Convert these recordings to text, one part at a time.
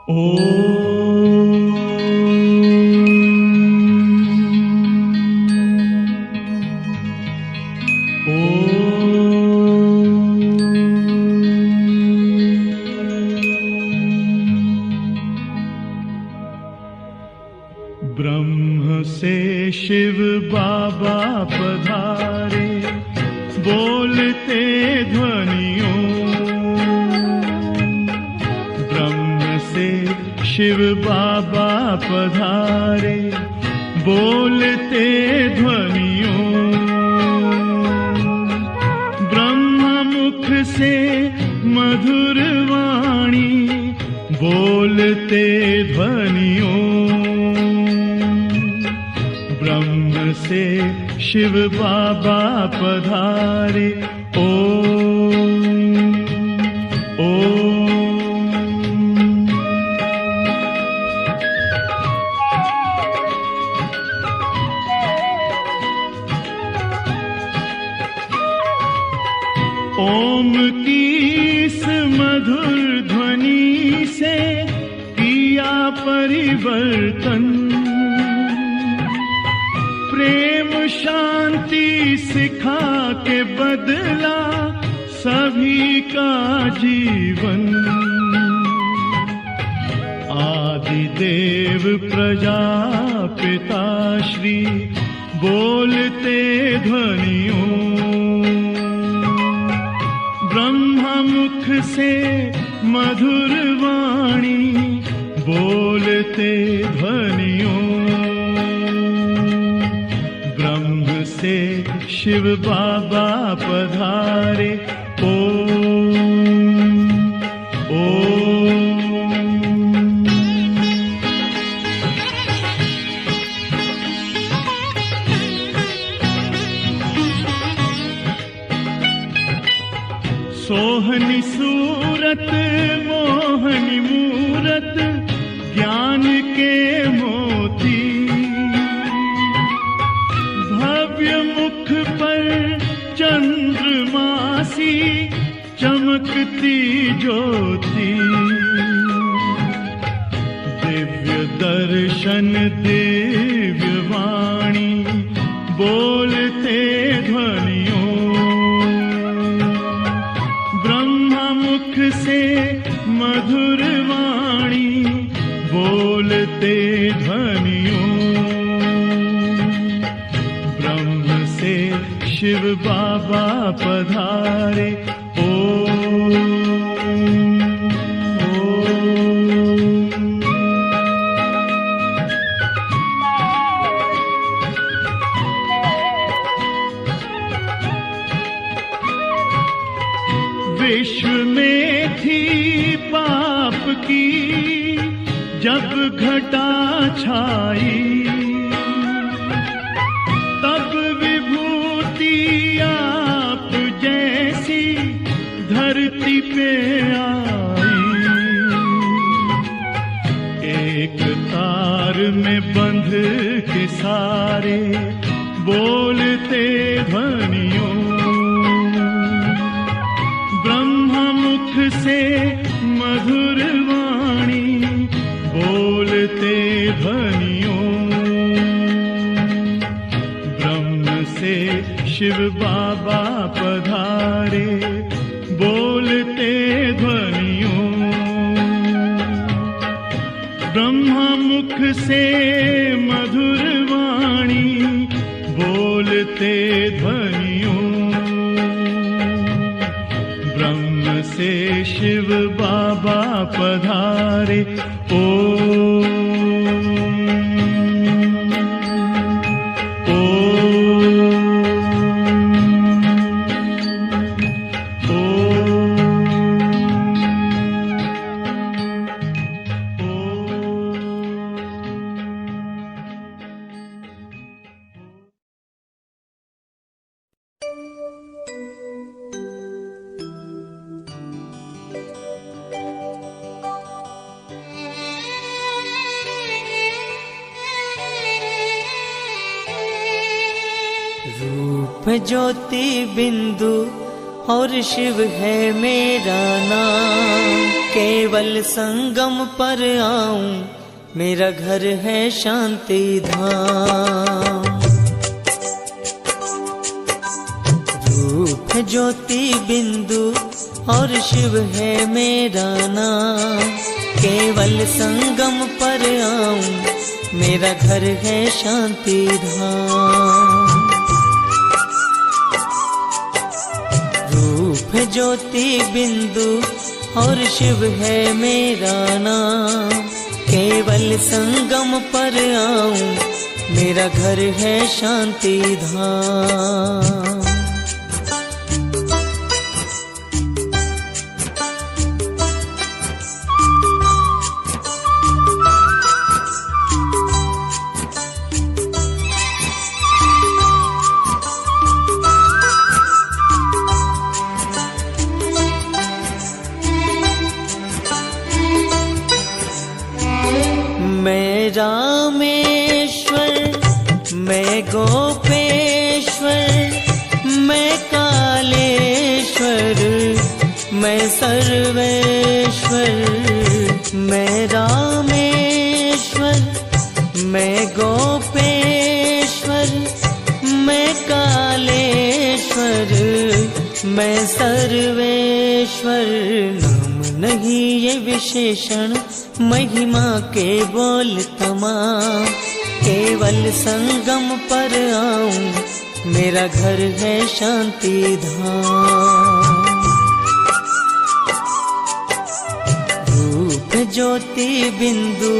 ब्रह्म से शिव बाबा पधारे, बोलते ध्वनियों। ब्रह्म से शिव बाबा पधारे, बोलते ध्वनियों। ब्रह्म मुख से मधुर वाणी, बोलते ध्वनियों। ब्रह्म से शिव बाबा पधारे, ओम ओम। ओम की इस मधुर ध्वनि से किया परिवर्तन। प्रेम शांति सिखा के बदला सभी का जीवन। आदिदेव प्रजापिता श्री बोलते ध्वनियों। ब्रह्म मुख से मधुर वाणी, बोलते ध्वनियों। ब्रह्म से शिव बाबा पधारे, ओम ओम। सोहनी सूरत मोहनी मूरत, ज्ञान के मोती। भव्य मुख पर चंद्रमासी, चमकती ज्योति। दिव्य दर्शन दिव्य वाणी, बोलते ध्वनियों। मुख से मधुर वाणी, बोलते ध्वनियों। ब्रह्म से शिव बाबा पधारे, ओम ओम। विश्व में थी पाप की जब घटा छाई, तब विभूति आप जैसी धरती पे आई। एक तार में बंध के सारे, बोलते ध्वनियों। मुख से मधुर वाणी, बोलते ध्वनियों। ब्रह्म से शिव बाबा पधारे, बोलते ध्वनियों। ब्रह्म मुख से मधुर वाणी, बोलते ध्वनियों। से शिव बाबा पधारे, ओम रूप ज्योति बिंदु और शिव है मेरा नाम। केवल संगम पर आऊं, मेरा घर है शांति धाम। रूप है ज्योति बिंदु और शिव है मेरा नाम। केवल संगम पर आऊं, मेरा घर है शांति धाम। रूप है ज्योति बिंदु और शिव है मेरा नाम। केवल संगम पर आऊं, मेरा घर है शांति धाम। मैं रामेश्वर, मैं गोपेश्वर, मैं कालेश्वर, मैं सर्वेश्वर। मैं रामेश्वर, मैं गोपेश्वर, मैं कालेश्वर, मैं सर्वेश्वर। नाम नहीं ये विशेषण, महिमा के बोल तमाम। केवल संगम पर आऊं, मेरा घर है शांति धाम। रूप ज्योति बिंदु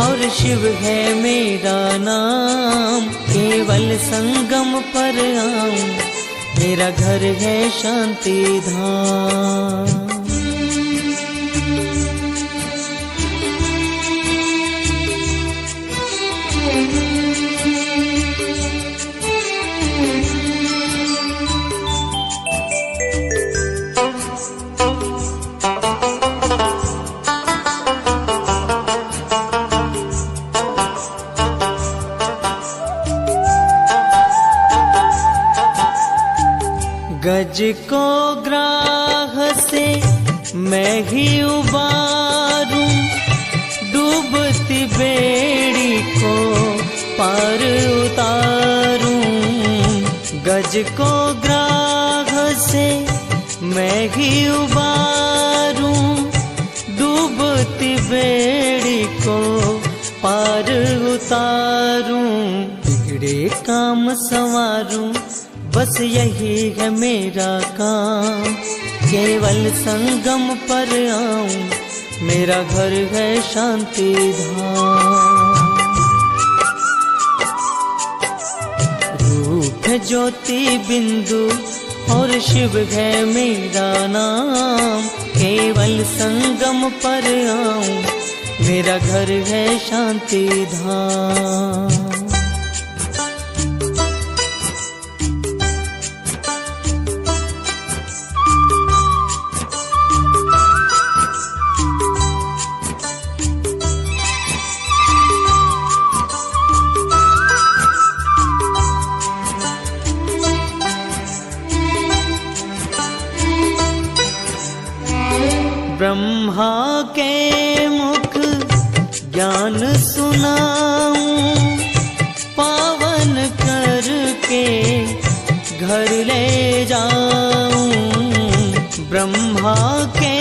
और शिव है मेरा नाम। केवल संगम पर आऊं, मेरा घर है शांति धाम। गज को ग्राह से मैं ही उबारूं, डूबती बेड़ी को पार उतारूं। गज को ग्राह से मैं ही उबारूं, डूबती बेड़ी को पार उतारूं। बिगड़े काम संवारूं, बस यही है मेरा काम। केवल संगम पर आऊं, मेरा घर है शांति धाम। रूप है ज्योति बिंदु और शिव है मेरा नाम। केवल संगम पर आऊं, मेरा घर है शांति धाम। ब्रह्मा के मुख ज्ञान सुनाऊं, पावन करके घर ले जाऊं। ब्रह्मा के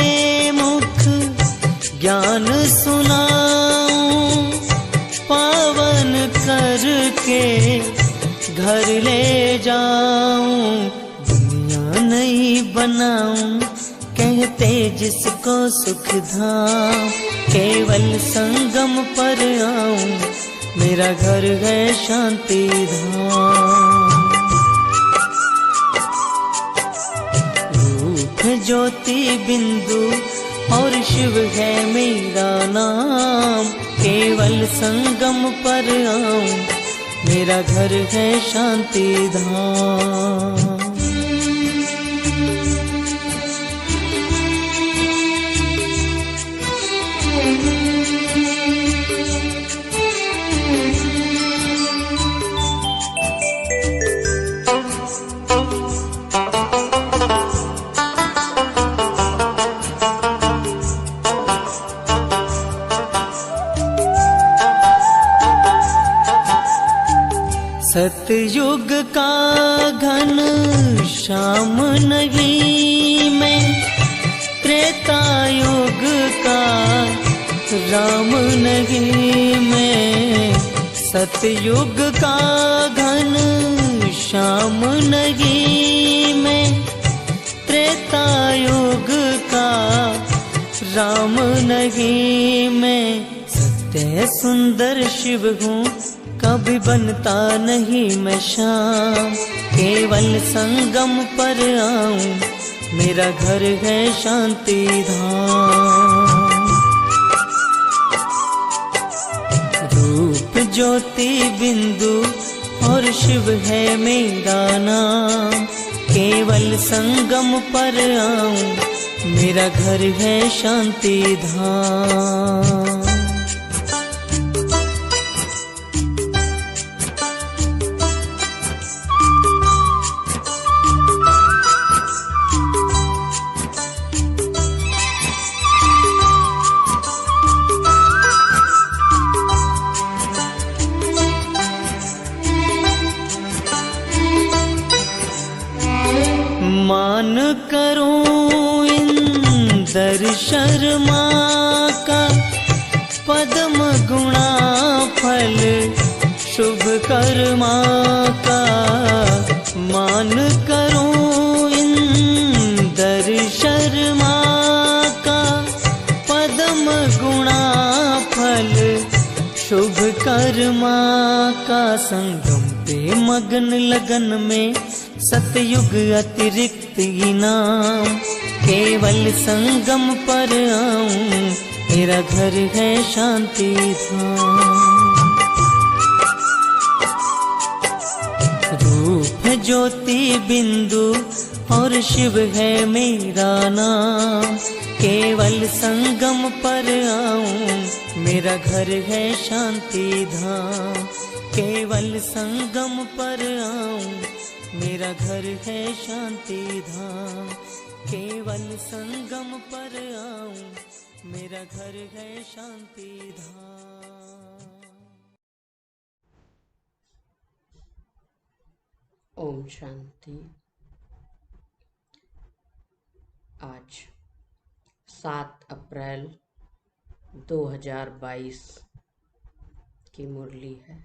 मुख ज्ञान सुनाऊं, पावन करके घर ले जाऊं। दुनिया नहीं बनाऊं, कहते जिसको सुख धाम। केवल संगम पर आऊं, मेरा घर है शांति धाम। रूप ज्योति बिंदु और शिव है मेरा नाम। केवल संगम पर आऊं, मेरा घर है शांति धाम। सतयुग का घन श्याम नहीं मैं, त्रेता युग का राम नहीं मैं। सतयुग का घन श्याम नहीं मैं, त्रेता युग का राम नहीं मैं। सत्य सुंदर शिव हूँ, कभी बनता नहीं मैं श्याम। केवल संगम पर आऊं, मेरा घर है शांति धाम। रूप ज्योति बिंदु और शिव है मेरा नाम। केवल संगम पर आऊं, मेरा घर है शांति धाम। मान करूं इंदर शर्मा का, पद्म गुणा फल शुभ कर्मा का। मान करूं इंदर शर्मा का, पद्म गुणा फल शुभ कर्मा का। संगम पे मगन लगन में सतयुग अतिरिक्त इनाम। केवल संगम पर आऊं, मेरा घर है शांति धाम। रूप है ज्योति बिंदु और शिव है मेरा नाम। केवल संगम पर आऊं, मेरा घर है शांति धाम। केवल संगम पर आऊं, मेरा घर है शांति धाम। केवल संगम पर आऊं, मेरा घर है शांति धाम। ओम शांति। आज 7 अप्रैल 2022 की मुरली है।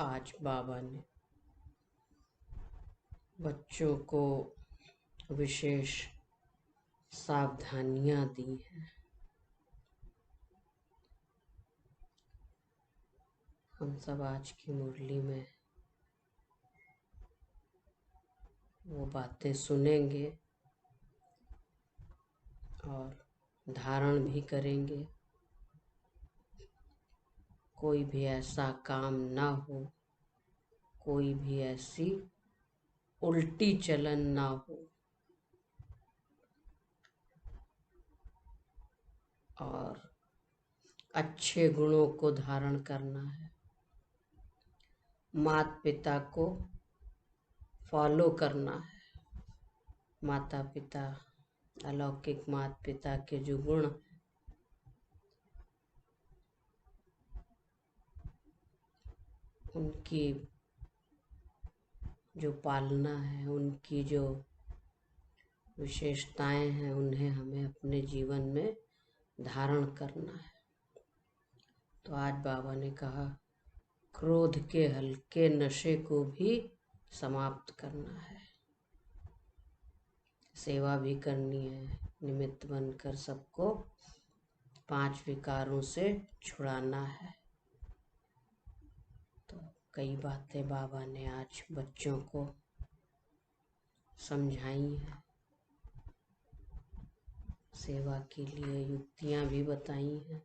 आज बाबा ने बच्चों को विशेष सावधानियां दी हैं। हम सब आज की मुरली में वो बातें सुनेंगे और धारण भी करेंगे। कोई भी ऐसा काम ना हो, कोई भी ऐसी उल्टी चलन ना हो, और अच्छे गुणों को धारण करना है। माता पिता को फॉलो करना है। माता पिता, अलौकिक माता पिता के जो गुण उनकी जो पालना है, उनकी जो विशेषताएं हैं, उन्हें हमें अपने जीवन में धारण करना है। तो आज बाबा ने कहा, क्रोध के हल्के नशे को भी समाप्त करना है। सेवा भी करनी है, निमित्त बनकर सबको 5 विकारों से छुड़ाना है। तो कई बातें बाबा ने आज बच्चों को समझाई हैं। सेवा के लिए युक्तियां भी बताई हैं,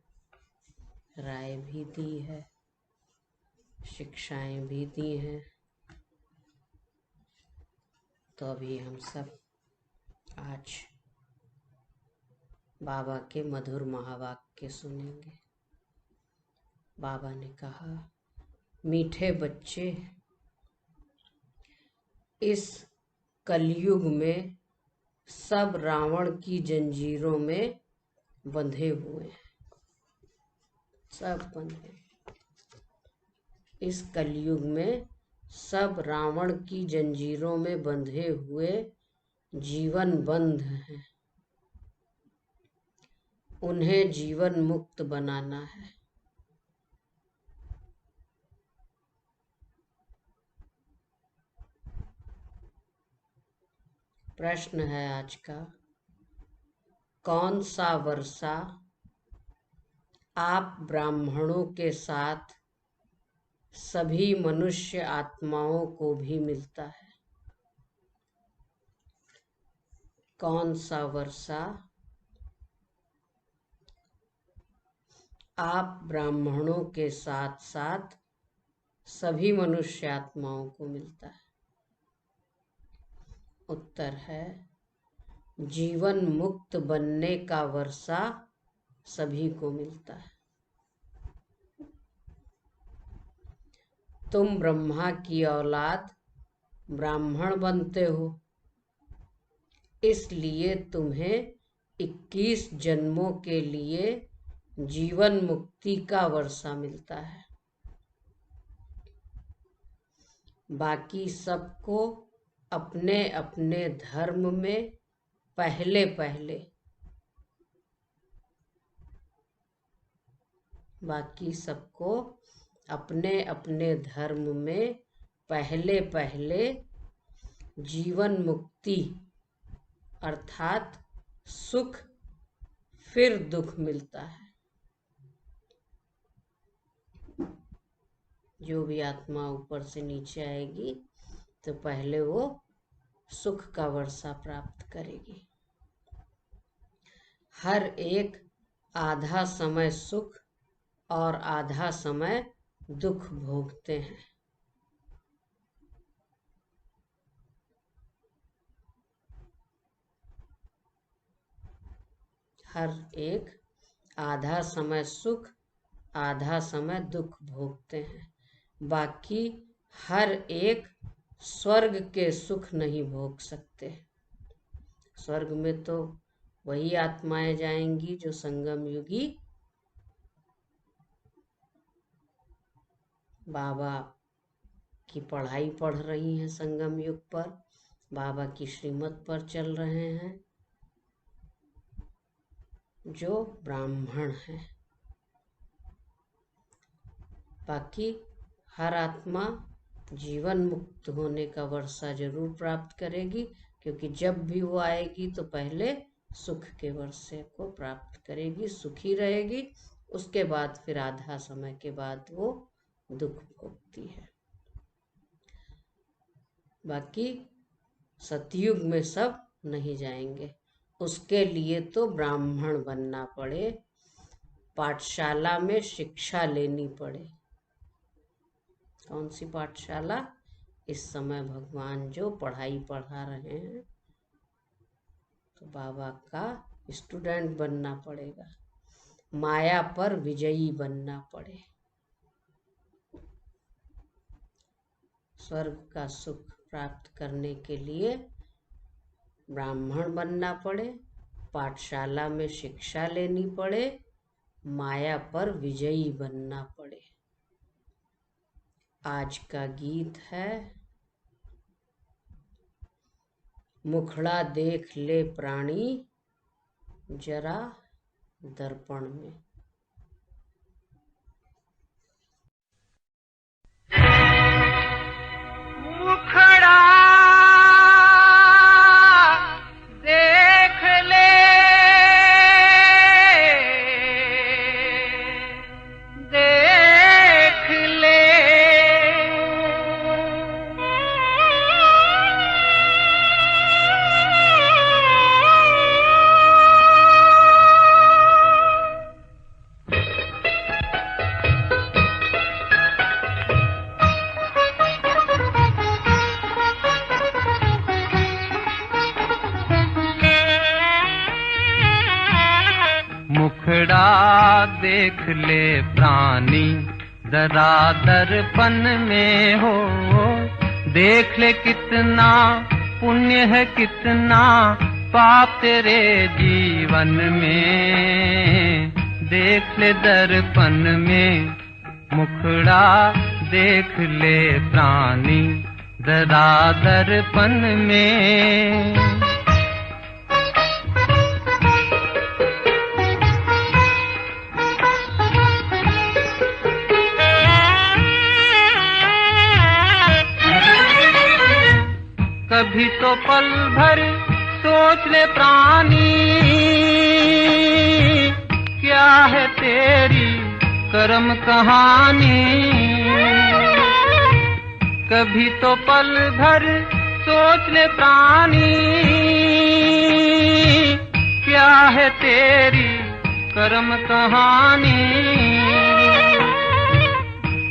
राय भी दी है, शिक्षाएं भी दी हैं। तो अभी हम सब आज बाबा के मधुर महावाक्य सुनेंगे। बाबा ने कहा, मीठे बच्चे, इस कलयुग में सब रावण की जंजीरों में बंधे हुए हैं। सब बंधे। इस कलयुग में सब रावण की जंजीरों में बंधे हुए जीवन बंध हैं, उन्हें जीवन मुक्त बनाना है। प्रश्न है आज का, कौन सा वर्षा आप ब्राह्मणों के साथ सभी मनुष्य आत्माओं को भी मिलता है? कौन सा वर्षा आप ब्राह्मणों के साथ साथ सभी मनुष्य आत्माओं को मिलता है? उत्तर है, जीवन मुक्त बनने का वर्षा सभी को मिलता है। तुम ब्रह्मा की औलाद ब्राह्मण बनते हो, इसलिए तुम्हें 21 जन्मों के लिए जीवन मुक्ति का वर्षा मिलता है। बाकी सबको अपने अपने धर्म में पहले पहले बाकी सबको अपने अपने धर्म में पहले पहले जीवन मुक्ति अर्थात सुख फिर दुख मिलता है। जो भी आत्मा ऊपर से नीचे आएगी तो पहले वो सुख का वर्षा प्राप्त करेगी। हर एक आधा समय सुख और आधा समय दुख भोगते हैं। हर एक आधा समय सुख आधा समय दुख भोगते हैं। बाकी हर एक स्वर्ग के सुख नहीं भोग सकते। स्वर्ग में तो वही आत्माएं जाएंगी जो संगम युगी बाबा की पढ़ाई पढ़ रही हैं, संगम युग पर बाबा की श्रीमत पर चल रहे हैं, जो ब्राह्मण हैं। बाकी हर आत्मा जीवन मुक्त होने का वर्षा जरूर प्राप्त करेगी, क्योंकि जब भी वो आएगी तो पहले सुख के वर्षे को प्राप्त करेगी, सुखी रहेगी। उसके बाद फिर आधा समय के बाद वो दुख भोगती है। बाकी सतयुग में सब नहीं जाएंगे, उसके लिए तो ब्राह्मण बनना पड़े, पाठशाला में शिक्षा लेनी पड़े। कौन सी पाठशाला? इस समय भगवान जो पढ़ाई पढ़ा रहे हैं, तो बाबा का स्टूडेंट बनना पड़ेगा, माया पर विजयी बनना पड़े, स्वर्ग का सुख प्राप्त करने के लिए ब्राह्मण बनना पड़े, पाठशाला में शिक्षा लेनी पड़े, माया पर विजयी बनना पड़े। आज का गीत है, मुखड़ा देख ले प्राणी जरा दर्पण में। मुखड़ा देख ले देख ले मुखड़ा देख ले प्राणी जरा दर्पण में हो, देख ले कितना पुण्य है कितना पाप तेरे जीवन में, देख ले दर्पण में। मुखड़ा देख ले प्राणी जरा दर्पण में। कभी तो पल भर सोच ले प्राणी, क्या है तेरी कर्म कहानी। कभी तो पल भर सोच ले प्राणी, क्या है तेरी कर्म कहानी।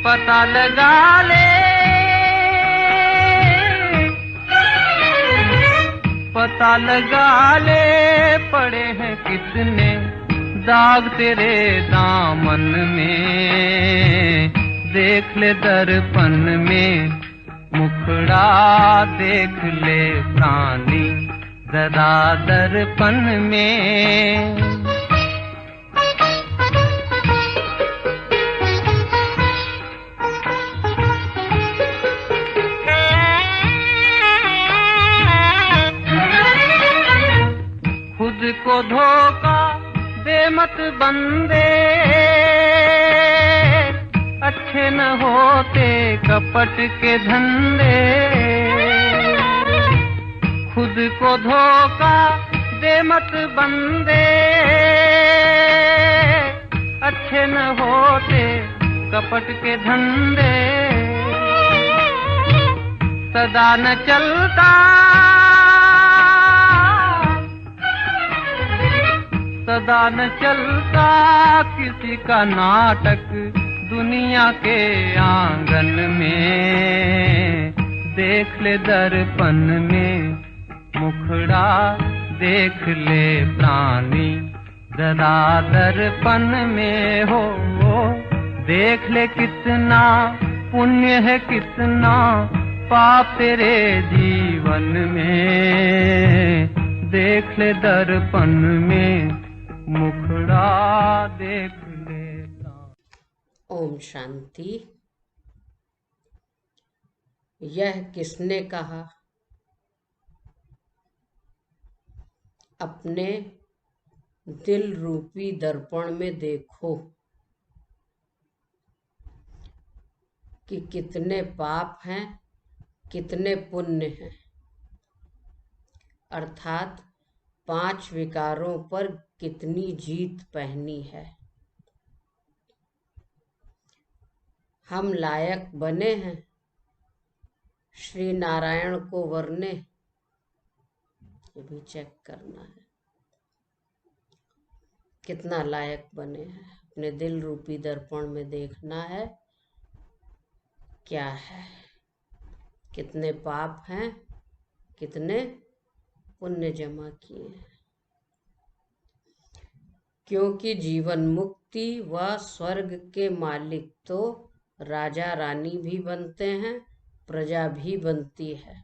पता लगा ले, पता लगा ले, पड़े हैं कितने दाग तेरे दामन में। देख ले दर्पण में, मुखड़ा देख ले प्राणी जरा दर्पण में। खुद को धोखा दे मत बंदे, अच्छे न होते कपट के धंधे। खुद को धोखा दे मत बंदे, अच्छे न होते कपट के धंधे। सदा न चलता, सदा न चलता किसी का नाटक दुनिया के आंगन में। देख ले दर्पण में, मुखड़ा देख ले प्राणी जरा दर्पण में हो। देख ले कितना पुण्य है, कितना पाप तेरे जीवन में। देख ले दर्पण में, मुखड़ा देख लेता। ओम शांति। यह किसने कहा? अपने दिल रूपी दर्पण में देखो कि कितने पाप हैं, कितने पुण्य हैं। अर्थात 5 विकारों पर कितनी जीत पहनी है। हम लायक बने हैं श्री नारायण को वरने, ये भी चेक करना है कितना लायक बने हैं। अपने दिल रूपी दर्पण में देखना है क्या है, कितने पाप हैं, कितने पुण्य जमा किए हैं। क्योंकि जीवन मुक्ति व स्वर्ग के मालिक तो राजा रानी भी बनते हैं, प्रजा भी बनती है।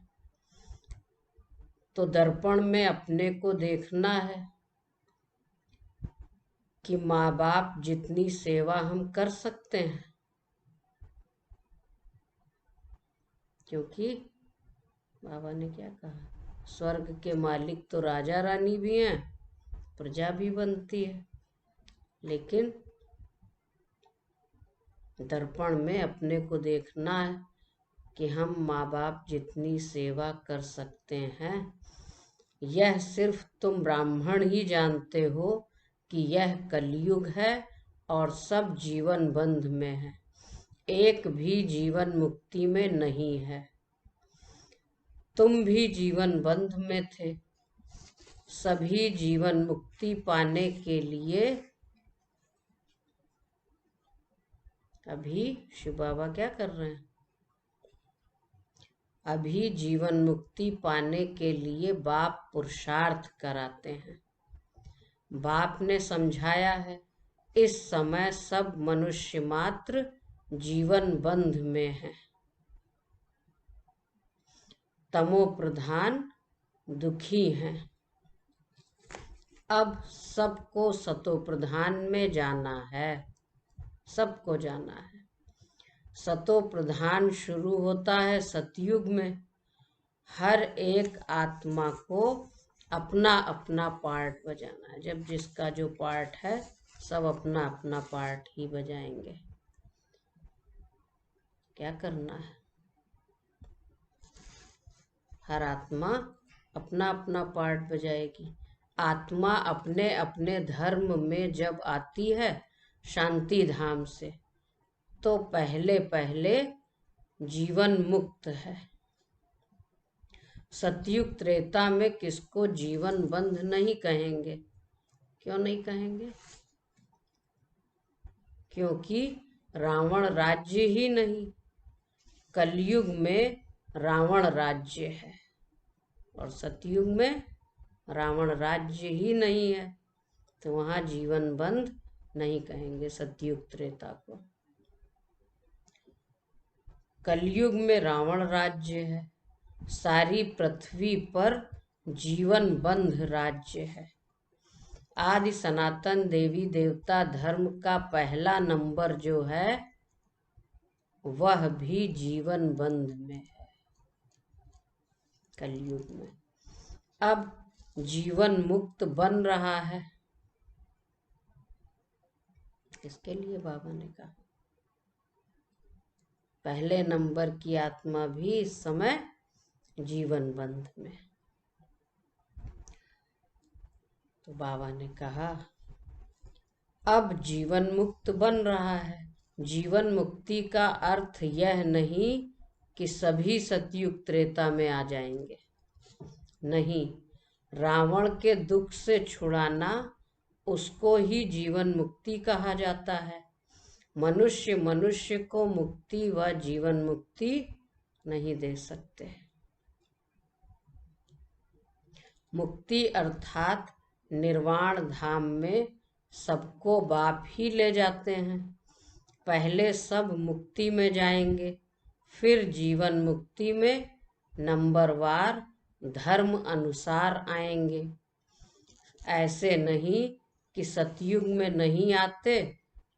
तो दर्पण में अपने को देखना है कि माँ बाप जितनी सेवा हम कर सकते हैं, क्योंकि बाबा ने क्या कहा, स्वर्ग के मालिक तो राजा रानी भी हैं, प्रजा भी बनती है। लेकिन दर्पण में अपने को देखना है कि हम माँ बाप जितनी सेवा कर सकते हैं। यह सिर्फ तुम ब्राह्मण ही जानते हो कि यह कलयुग है और सब जीवन बंध में है, एक भी जीवन मुक्ति में नहीं है। तुम भी जीवन बंध में थे। सभी जीवन मुक्ति पाने के लिए अभी शिव बाबा क्या कर रहे हैं? अभी जीवन मुक्ति पाने के लिए बाप पुरुषार्थ कराते हैं। बाप ने समझाया है, इस समय सब मनुष्य मात्र जीवन बंध में है। तमो प्रधान दुखी हैं। अब सबको सतो प्रधान में जाना है, सबको जाना है। सतो प्रधान शुरू होता है सतयुग में। हर एक आत्मा को अपना अपना पार्ट बजाना है। जब जिसका जो पार्ट है सब अपना अपना पार्ट ही बजाएंगे। क्या करना है? हर आत्मा अपना अपना पार्ट बजाएगी। आत्मा अपने अपने धर्म में जब आती है शांति धाम से, तो पहले पहले जीवन मुक्त है। सतयुग त्रेता में किसको जीवन बंध नहीं कहेंगे। क्यों नहीं कहेंगे? क्योंकि रावण राज्य ही नहीं। कलयुग में रावण राज्य है और सतयुग में रावण राज्य ही नहीं है, तो वहां जीवन बंध नहीं कहेंगे सतयुग त्रेता को। कलयुग में रावण राज्य है। सारी पृथ्वी पर जीवन बंध राज्य है। आदि सनातन देवी देवता धर्म का पहला नंबर जो है वह भी जीवन बंध में है कलयुग में। अब जीवन मुक्त बन रहा है। इसके लिए बाबा ने कहा पहले नंबर की आत्मा भी इस समय जीवन बंध में। तो बाबा ने कहा अब जीवन मुक्त बन रहा है। जीवन मुक्ति का अर्थ यह नहीं कि सभी सतयुग त्रेता में आ जाएंगे। नहीं, रावण के दुख से छुड़ाना उसको ही जीवन मुक्ति कहा जाता है। मनुष्य मनुष्य को मुक्ति व जीवन मुक्ति नहीं दे सकते। मुक्ति अर्थात निर्वाण धाम में सबको बाप ही ले जाते हैं। पहले सब मुक्ति में जाएंगे, फिर जीवन मुक्ति में नंबरवार धर्म अनुसार आएंगे। ऐसे नहीं कि सतयुग में नहीं आते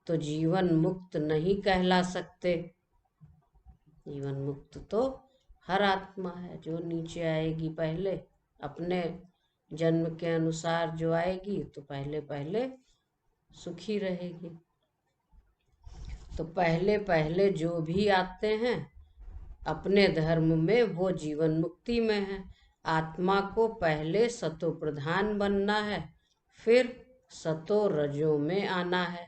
तो जीवन मुक्त नहीं कहला सकते। जीवन मुक्त तो हर आत्मा है जो नीचे आएगी। पहले अपने जन्म के अनुसार जो आएगी तो पहले पहले सुखी रहेगी। तो पहले पहले जो भी आते हैं अपने धर्म में वो जीवन मुक्ति में है। आत्मा को पहले सतो प्रधान बनना है, फिर सतो रजो में आना है।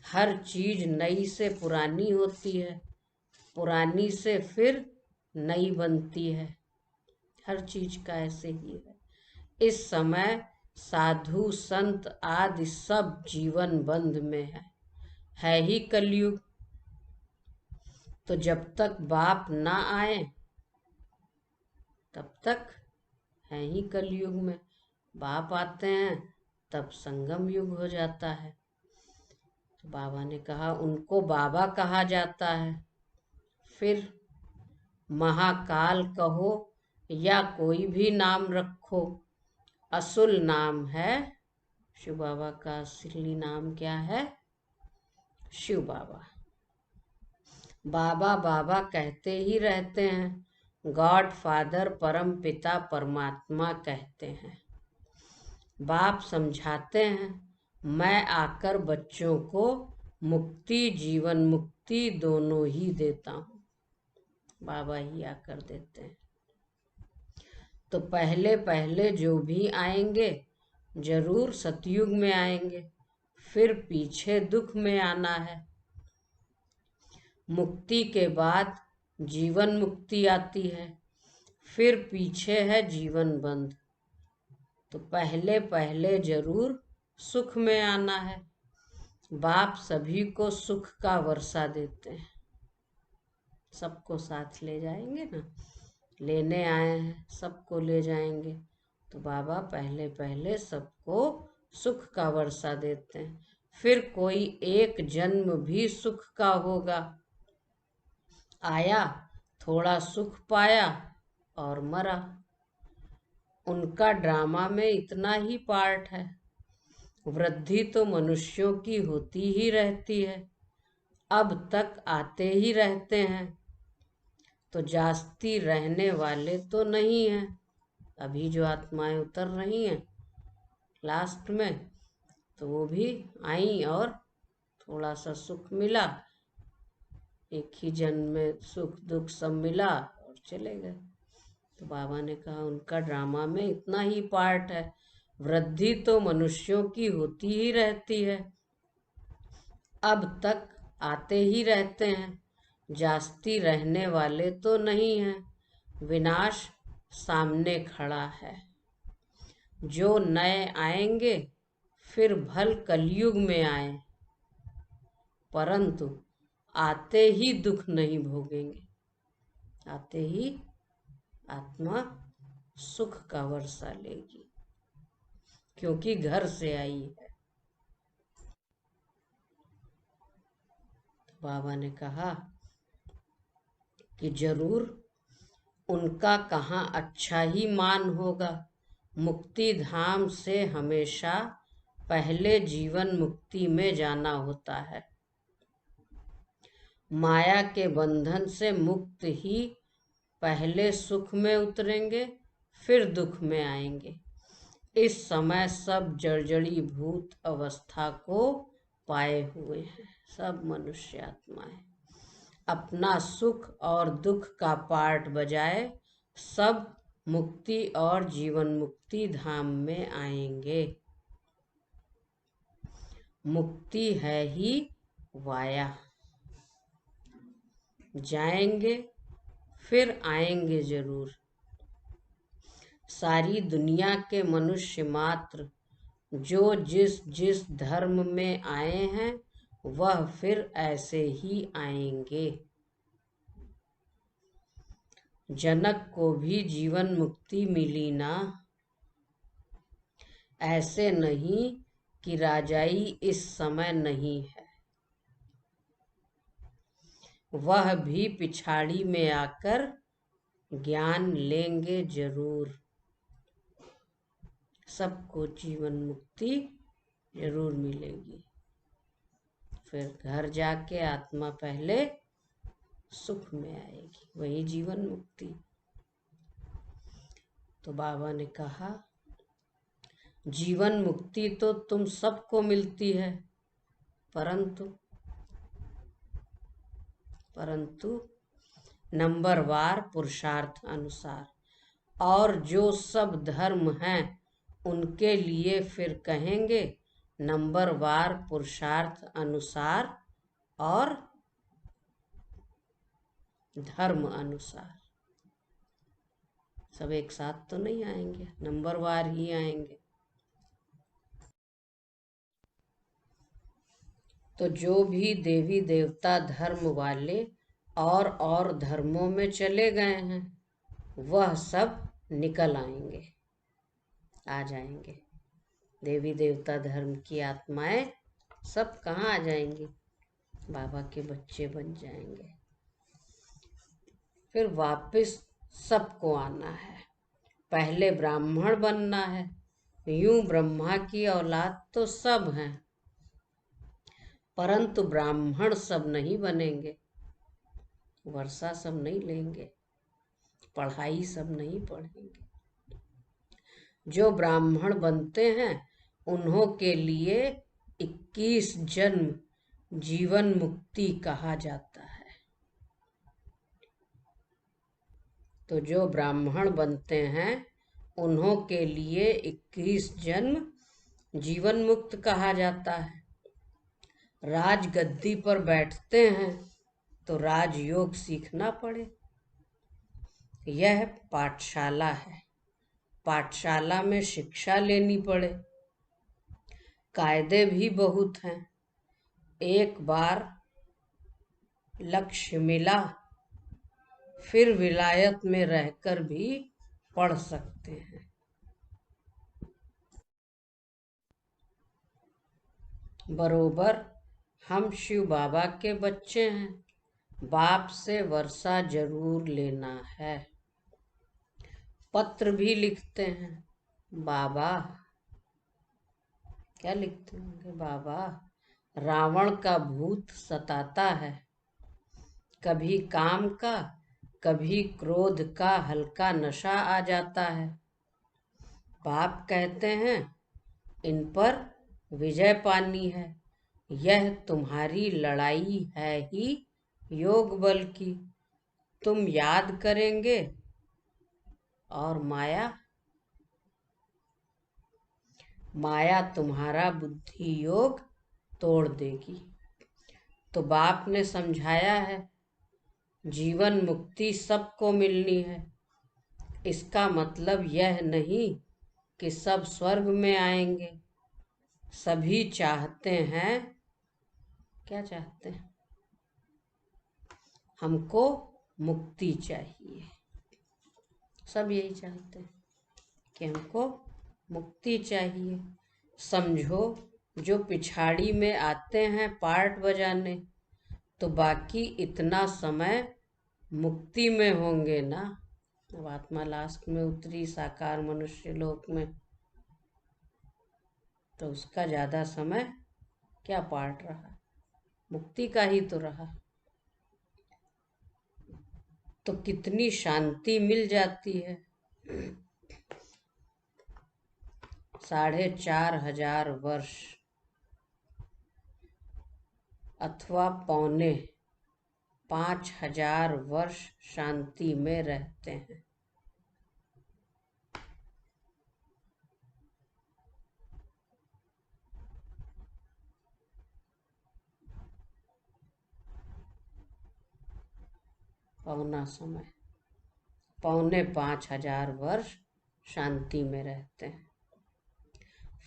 हर चीज नई से पुरानी होती है, पुरानी से फिर नई बनती है। हर चीज का ऐसे ही है। इस समय साधु संत आदि सब जीवन बंध में है ही कलयुग। तो जब तक बाप ना आए तब तक है ही कलयुग में। बाप आते हैं तब संगम युग हो जाता है। तो बाबा ने कहा उनको बाबा कहा जाता है। फिर महाकाल कहो या कोई भी नाम रखो, असुल नाम है। शिव बाबा का असली नाम क्या है? शिव बाबा। बाबा बाबा कहते ही रहते हैं। गॉड फादर परम पिता परमात्मा कहते हैं। बाप समझाते हैं मैं आकर बच्चों को मुक्ति जीवन मुक्ति दोनों ही देता हूँ। बाबा ही आकर देते हैं। तो पहले पहले जो भी आएंगे जरूर सतयुग में आएंगे, फिर पीछे दुख में आना है। मुक्ति के बाद जीवन मुक्ति आती है, फिर पीछे है जीवन बंध। तो पहले पहले जरूर सुख में आना है। बाप सभी को सुख का वर्षा देते हैं। सबको साथ ले जाएंगे ना, लेने आए हैं सबको ले जाएंगे। तो बाबा पहले पहले सबको सुख का वर्षा देते हैं। फिर कोई एक जन्म भी सुख का होगा। आया, थोड़ा सुख पाया और मरा। उनका ड्रामा में इतना ही पार्ट है। वृद्धि तो मनुष्यों की होती ही रहती है। अब तक आते ही रहते हैं, तो जास्ती रहने वाले तो नहीं हैं। अभी जो आत्माएं उतर रही हैं लास्ट में, तो वो भी आई और थोड़ा सा सुख मिला, एक ही जन्म में सुख दुख सब मिला और चले गए। तो बाबा ने कहा उनका ड्रामा में इतना ही पार्ट है, वृद्धि तो मनुष्यों की होती ही रहती है। अब तक आते ही रहते हैं, जास्ती रहने वाले तो नहीं हैं, विनाश सामने खड़ा है। जो नए आएंगे फिर भल कलयुग में आए, परंतु आते ही दुख नहीं भोगेंगे। आते ही आत्मा सुख का वर्षा लेगी, क्योंकि घर से आई है। तो बाबा ने कहा कि जरूर उनका कहाँ अच्छा ही मान होगा। मुक्ति धाम से हमेशा पहले जीवन मुक्ति में जाना होता है। माया के बंधन से मुक्त ही पहले सुख में उतरेंगे, फिर दुख में आएंगे। इस समय सब जर्जरी भूत अवस्था को पाए हुए हैं, सब मनुष्य आत्माएं। अपना सुख और दुख का पार्ट बजाए सब मुक्ति और जीवन मुक्ति धाम में आएंगे। मुक्ति है ही वाया, जाएंगे फिर आएंगे जरूर। सारी दुनिया के मनुष्य मात्र जो जिस जिस धर्म में आए हैं वह फिर ऐसे ही आएंगे। जनक को भी जीवन मुक्ति मिली ना, ऐसे नहीं कि राजाई इस समय नहीं है, वह भी पिछाड़ी में आकर ज्ञान लेंगे जरूर। सबको जीवन मुक्ति जरूर मिलेगी। फिर घर जाके आत्मा पहले सुख में आएगी, वही जीवन मुक्ति। तो बाबा ने कहा जीवन मुक्ति तो तुम सबको मिलती है, परंतु नंबरवार पुरुषार्थ अनुसार। और जो सब धर्म हैं उनके लिए फिर कहेंगे नंबरवार पुरुषार्थ अनुसार और धर्म अनुसार। सब एक साथ तो नहीं आएंगे, नंबरवार ही आएंगे। तो जो भी देवी देवता धर्म वाले और धर्मों में चले गए हैं वह सब निकल आएंगे, आ जाएंगे। देवी देवता धर्म की आत्माएं सब कहाँ आ जाएंगी? बाबा के बच्चे बन जाएंगे। फिर वापस सबको आना है, पहले ब्राह्मण बनना है। यूं ब्रह्मा की औलाद तो सब हैं, परंतु ब्राह्मण सब नहीं बनेंगे, वर्षा सब नहीं लेंगे, पढ़ाई सब नहीं पढ़ेंगे। जो ब्राह्मण बनते हैं उन्हों के लिए 21 जन्म जीवन मुक्ति कहा जाता है। तो जो ब्राह्मण बनते हैं उन्हों के लिए 21 जन्म जीवन मुक्त कहा जाता है। राजगद्दी पर बैठते हैं तो राजयोग सीखना पड़े। यह पाठशाला है, पाठशाला में शिक्षा लेनी पड़े। कायदे भी बहुत हैं। एक बार लक्ष्य मिला फिर विलायत में रहकर भी पढ़ सकते हैं। बरोबर हम शिव बाबा के बच्चे हैं, बाप से वर्षा जरूर लेना है। पत्र भी लिखते हैं, बाबा क्या लिखते होंगे? बाबा रावण का भूत सताता है, कभी काम का कभी क्रोध का हल्का नशा आ जाता है। बाप कहते हैं इन पर विजय पानी है, यह तुम्हारी लड़ाई है ही योग बल की। तुम याद करेंगे और माया तुम्हारा बुद्धि योग तोड़ देगी। तो बाप ने समझाया है जीवन मुक्ति सबको मिलनी है। इसका मतलब यह नहीं कि सब स्वर्ग में आएंगे। सभी चाहते हैं, क्या चाहते हैं? हमको मुक्ति चाहिए। सब यही चाहते हैं कि हमको मुक्ति चाहिए। समझो जो पिछाड़ी में आते हैं पार्ट बजाने, तो बाकी इतना समय मुक्ति में होंगे ना। अब आत्मा लास्ट में उतरी साकार मनुष्य लोक में, तो उसका ज्यादा समय क्या पार्ट रहा, मुक्ति का ही तो रहा। तो कितनी शांति मिल जाती है। 4,500 वर्ष अथवा 5,000 वर्ष शांति में रहते हैं। पौना समय, 5,000 वर्ष शांति में रहते हैं।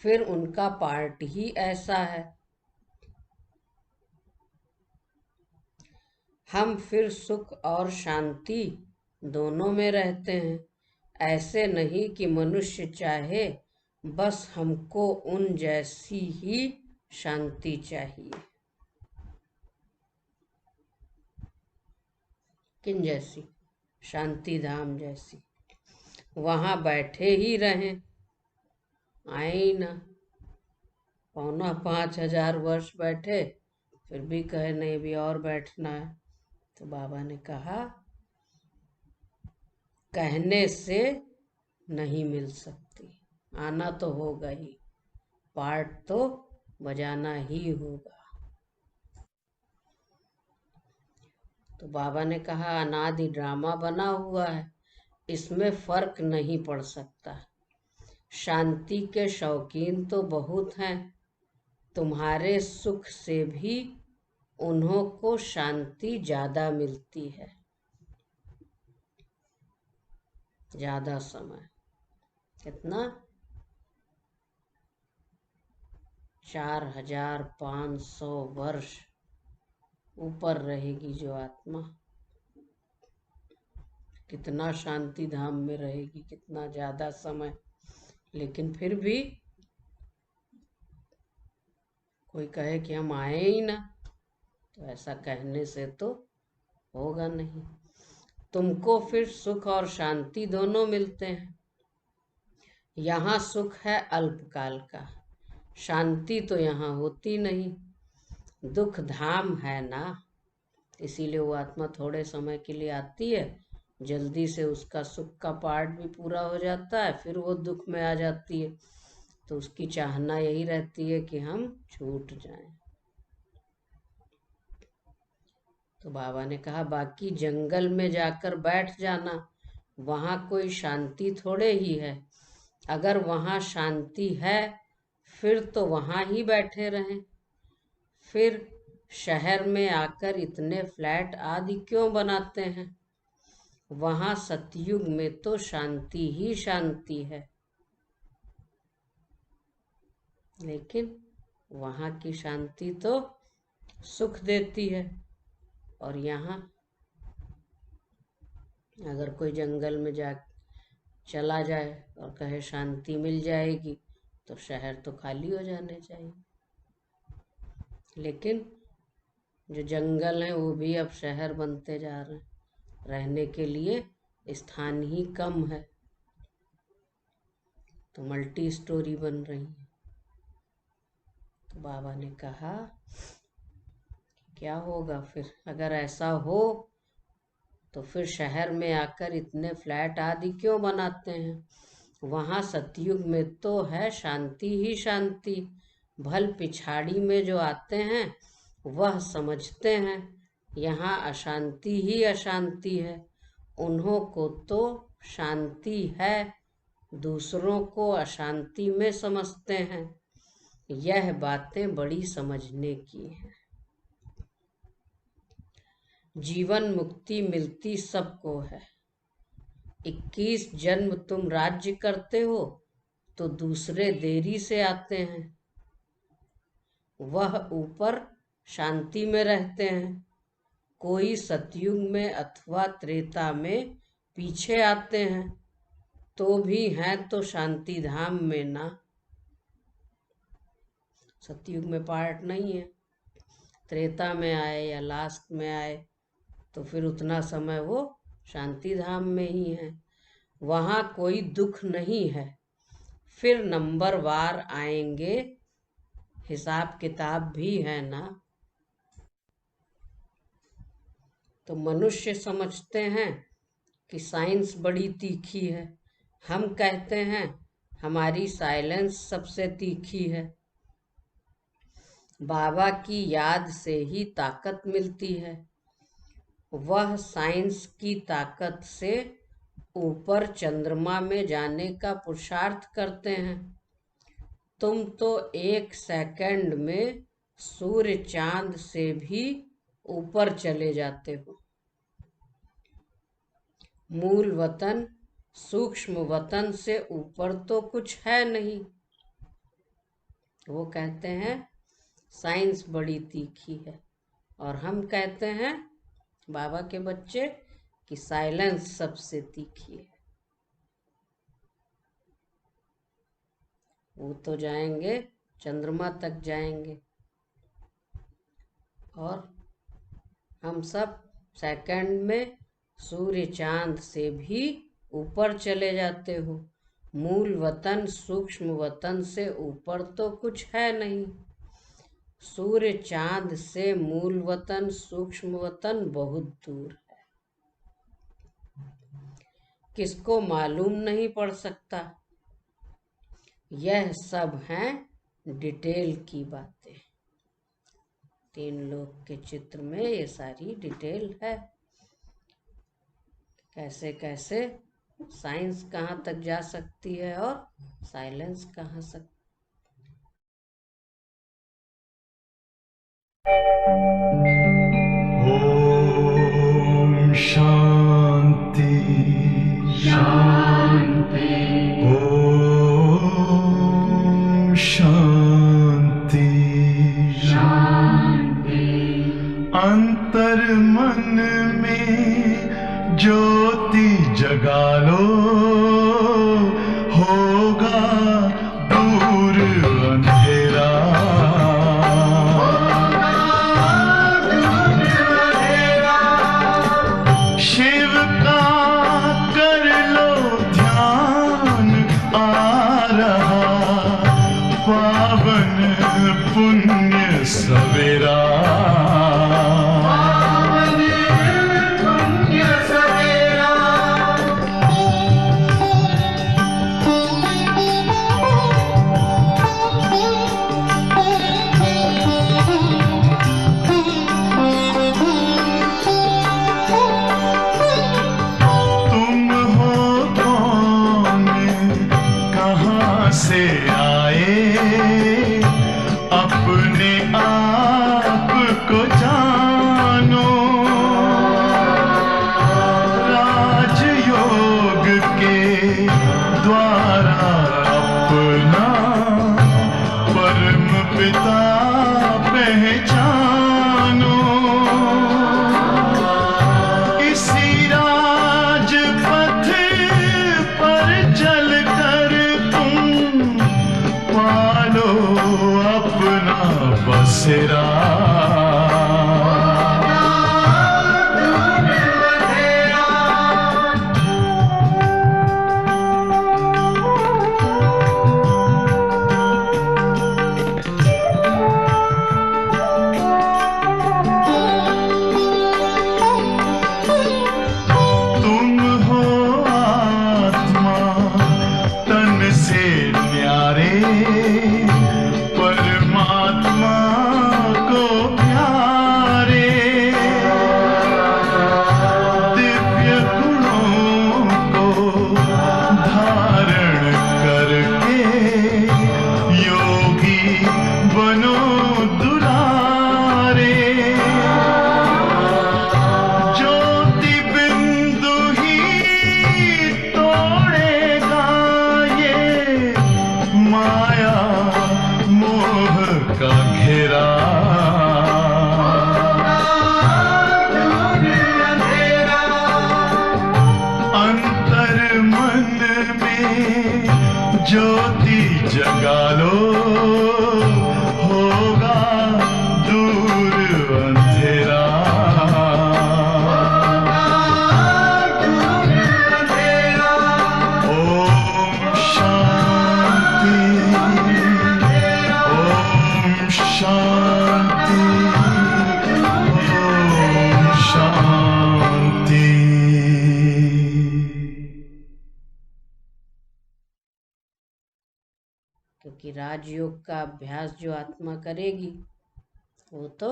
फिर उनका पार्ट ही ऐसा है। हम फिर सुख और शांति दोनों में रहते हैं। ऐसे नहीं कि मनुष्य चाहे बस हमको उन जैसी ही शांति चाहिए। किन जैसी? शांति धाम जैसी। वहां बैठे ही रहें, आए ही ना। 5,000 वर्ष बैठे, फिर भी कहे नहीं भी और बैठना है। तो बाबा ने कहा कहने से नहीं मिल सकती, आना तो होगा ही, पार्ट तो बजाना ही होगा। तो बाबा ने कहा अनादि ड्रामा बना हुआ है, इसमें फर्क नहीं पड़ सकता। शांति के शौकीन तो बहुत हैं, तुम्हारे सुख से भी उन्हों को शांति ज्यादा मिलती है। ज्यादा समय कितना? 4,500 वर्ष ऊपर रहेगी जो आत्मा, कितना शांति धाम में रहेगी, कितना ज्यादा समय। लेकिन फिर भी कोई कहे कि हम आए ही ना, तो ऐसा कहने से तो होगा नहीं। तुमको फिर सुख और शांति दोनों मिलते हैं। यहाँ सुख है अल्पकाल का, शांति तो यहाँ होती नहीं। दुख धाम है ना, इसीलिए वो आत्मा थोड़े समय के लिए आती है, जल्दी से उसका सुख का पार्ट भी पूरा हो जाता है, फिर वो दुख में आ जाती है। तो उसकी चाहना यही रहती है कि हम छूट जाएं। तो बाबा ने कहा बाकी जंगल में जाकर बैठ जाना, वहां कोई शांति थोड़े ही है। अगर वहां शांति है फिर तो वहां ही बैठे रहें। फिर शहर में आकर इतने फ्लैट आदि क्यों बनाते हैं? वहां सतयुग में तो शांति ही शांति है। लेकिन वहां की शांति तो सुख देती है, और यहाँ अगर कोई जंगल में चला जाए और कहे शांति मिल जाएगी, तो शहर तो खाली हो जाने चाहिए। लेकिन जो जंगल हैं वो भी अब शहर बनते जा रहे हैं, रहने के लिए स्थान ही कम है, तो मल्टी स्टोरी बन रही है। तो तो बाबा ने कहा क्या होगा फिर, अगर ऐसा हो तो फिर शहर में आकर इतने फ्लैट आदि क्यों बनाते हैं? वहाँ सतयुग में तो है शांति ही शांति। भल पिछाड़ी में जो आते हैं वह समझते हैं यहाँ अशांति ही अशांति है। उन्हों को तो शांति है, दूसरों को अशांति में समझते हैं। यह बातें बड़ी समझने की हैं। जीवन मुक्ति मिलती सबको है। 21 जन्म तुम राज्य करते हो तो दूसरे देरी से आते हैं। वह ऊपर शांति में रहते हैं। कोई सतयुग में अथवा त्रेता में पीछे आते हैं तो भी हैं तो शांति धाम में ना। सतयुग में पार्ट नहीं है। त्रेता में आए या लास्ट में आए तो फिर उतना समय वो शांति धाम में ही है। वहाँ कोई दुख नहीं है। फिर नंबरवार आएंगे, हिसाब किताब भी है ना। तो मनुष्य समझते हैं कि साइंस बड़ी तीखी है। हम कहते हैं हमारी साइलेंस सबसे तीखी है। बाबा की याद से ही ताकत मिलती है। वह साइंस की ताकत से ऊपर चंद्रमा में जाने का पुरुषार्थ करते हैं। तुम तो 1 सेकंड में सूर्य चांद से भी ऊपर चले जाते हो। मूल वतन सूक्ष्म वतन से ऊपर तो कुछ है नहीं। वो कहते हैं साइंस बड़ी तीखी है, और हम कहते हैं बाबा के बच्चे कि साइलेंस सबसे तीखी है। वो तो जाएंगे, चंद्रमा तक जाएंगे, और हम सब सेकंड में सूर्य चांद से भी ऊपर चले जाते हो। मूल वतन सूक्ष्म वतन से ऊपर तो कुछ है नहीं। सूर्य चांद से मूल वतन सूक्ष्म वतन बहुत दूर है। किसको मालूम नहीं पड़ सकता। यह सब हैं डिटेल की बातें। 3 लोग के चित्र में ये सारी डिटेल है। कैसे कैसे साइंस कहाँ तक जा सकती है और साइलेंस कहाँ तक। ओम शांति शांति। ओम शांति शांति। अंतर मन में ज्योति जगा लो, होगा दूर अंधेरा। शिव का कर लो ध्यान, आ रहा पावन पुण्य सवेरा। से आए अपने आप को जानो। राजयोग के द्वारा अपना परम पिता पहचानो। इसी राजपथ पर चलकर पालो अपना बसेरा। परमात्मा को प्यारे, दिव्य गुणों को धारण करके योगी बनो दुलारे। ज्योति बिंदु ही तोड़ेगा ये माया मोह का घेरा। अंतर मन में ज्योति जगा लो, होगा दूर अंधेरा। ओम शांति, ओम शांति, ओम शांति। क्योंकि राजयोग का अभ्यास जो आत्मा करेगी वो तो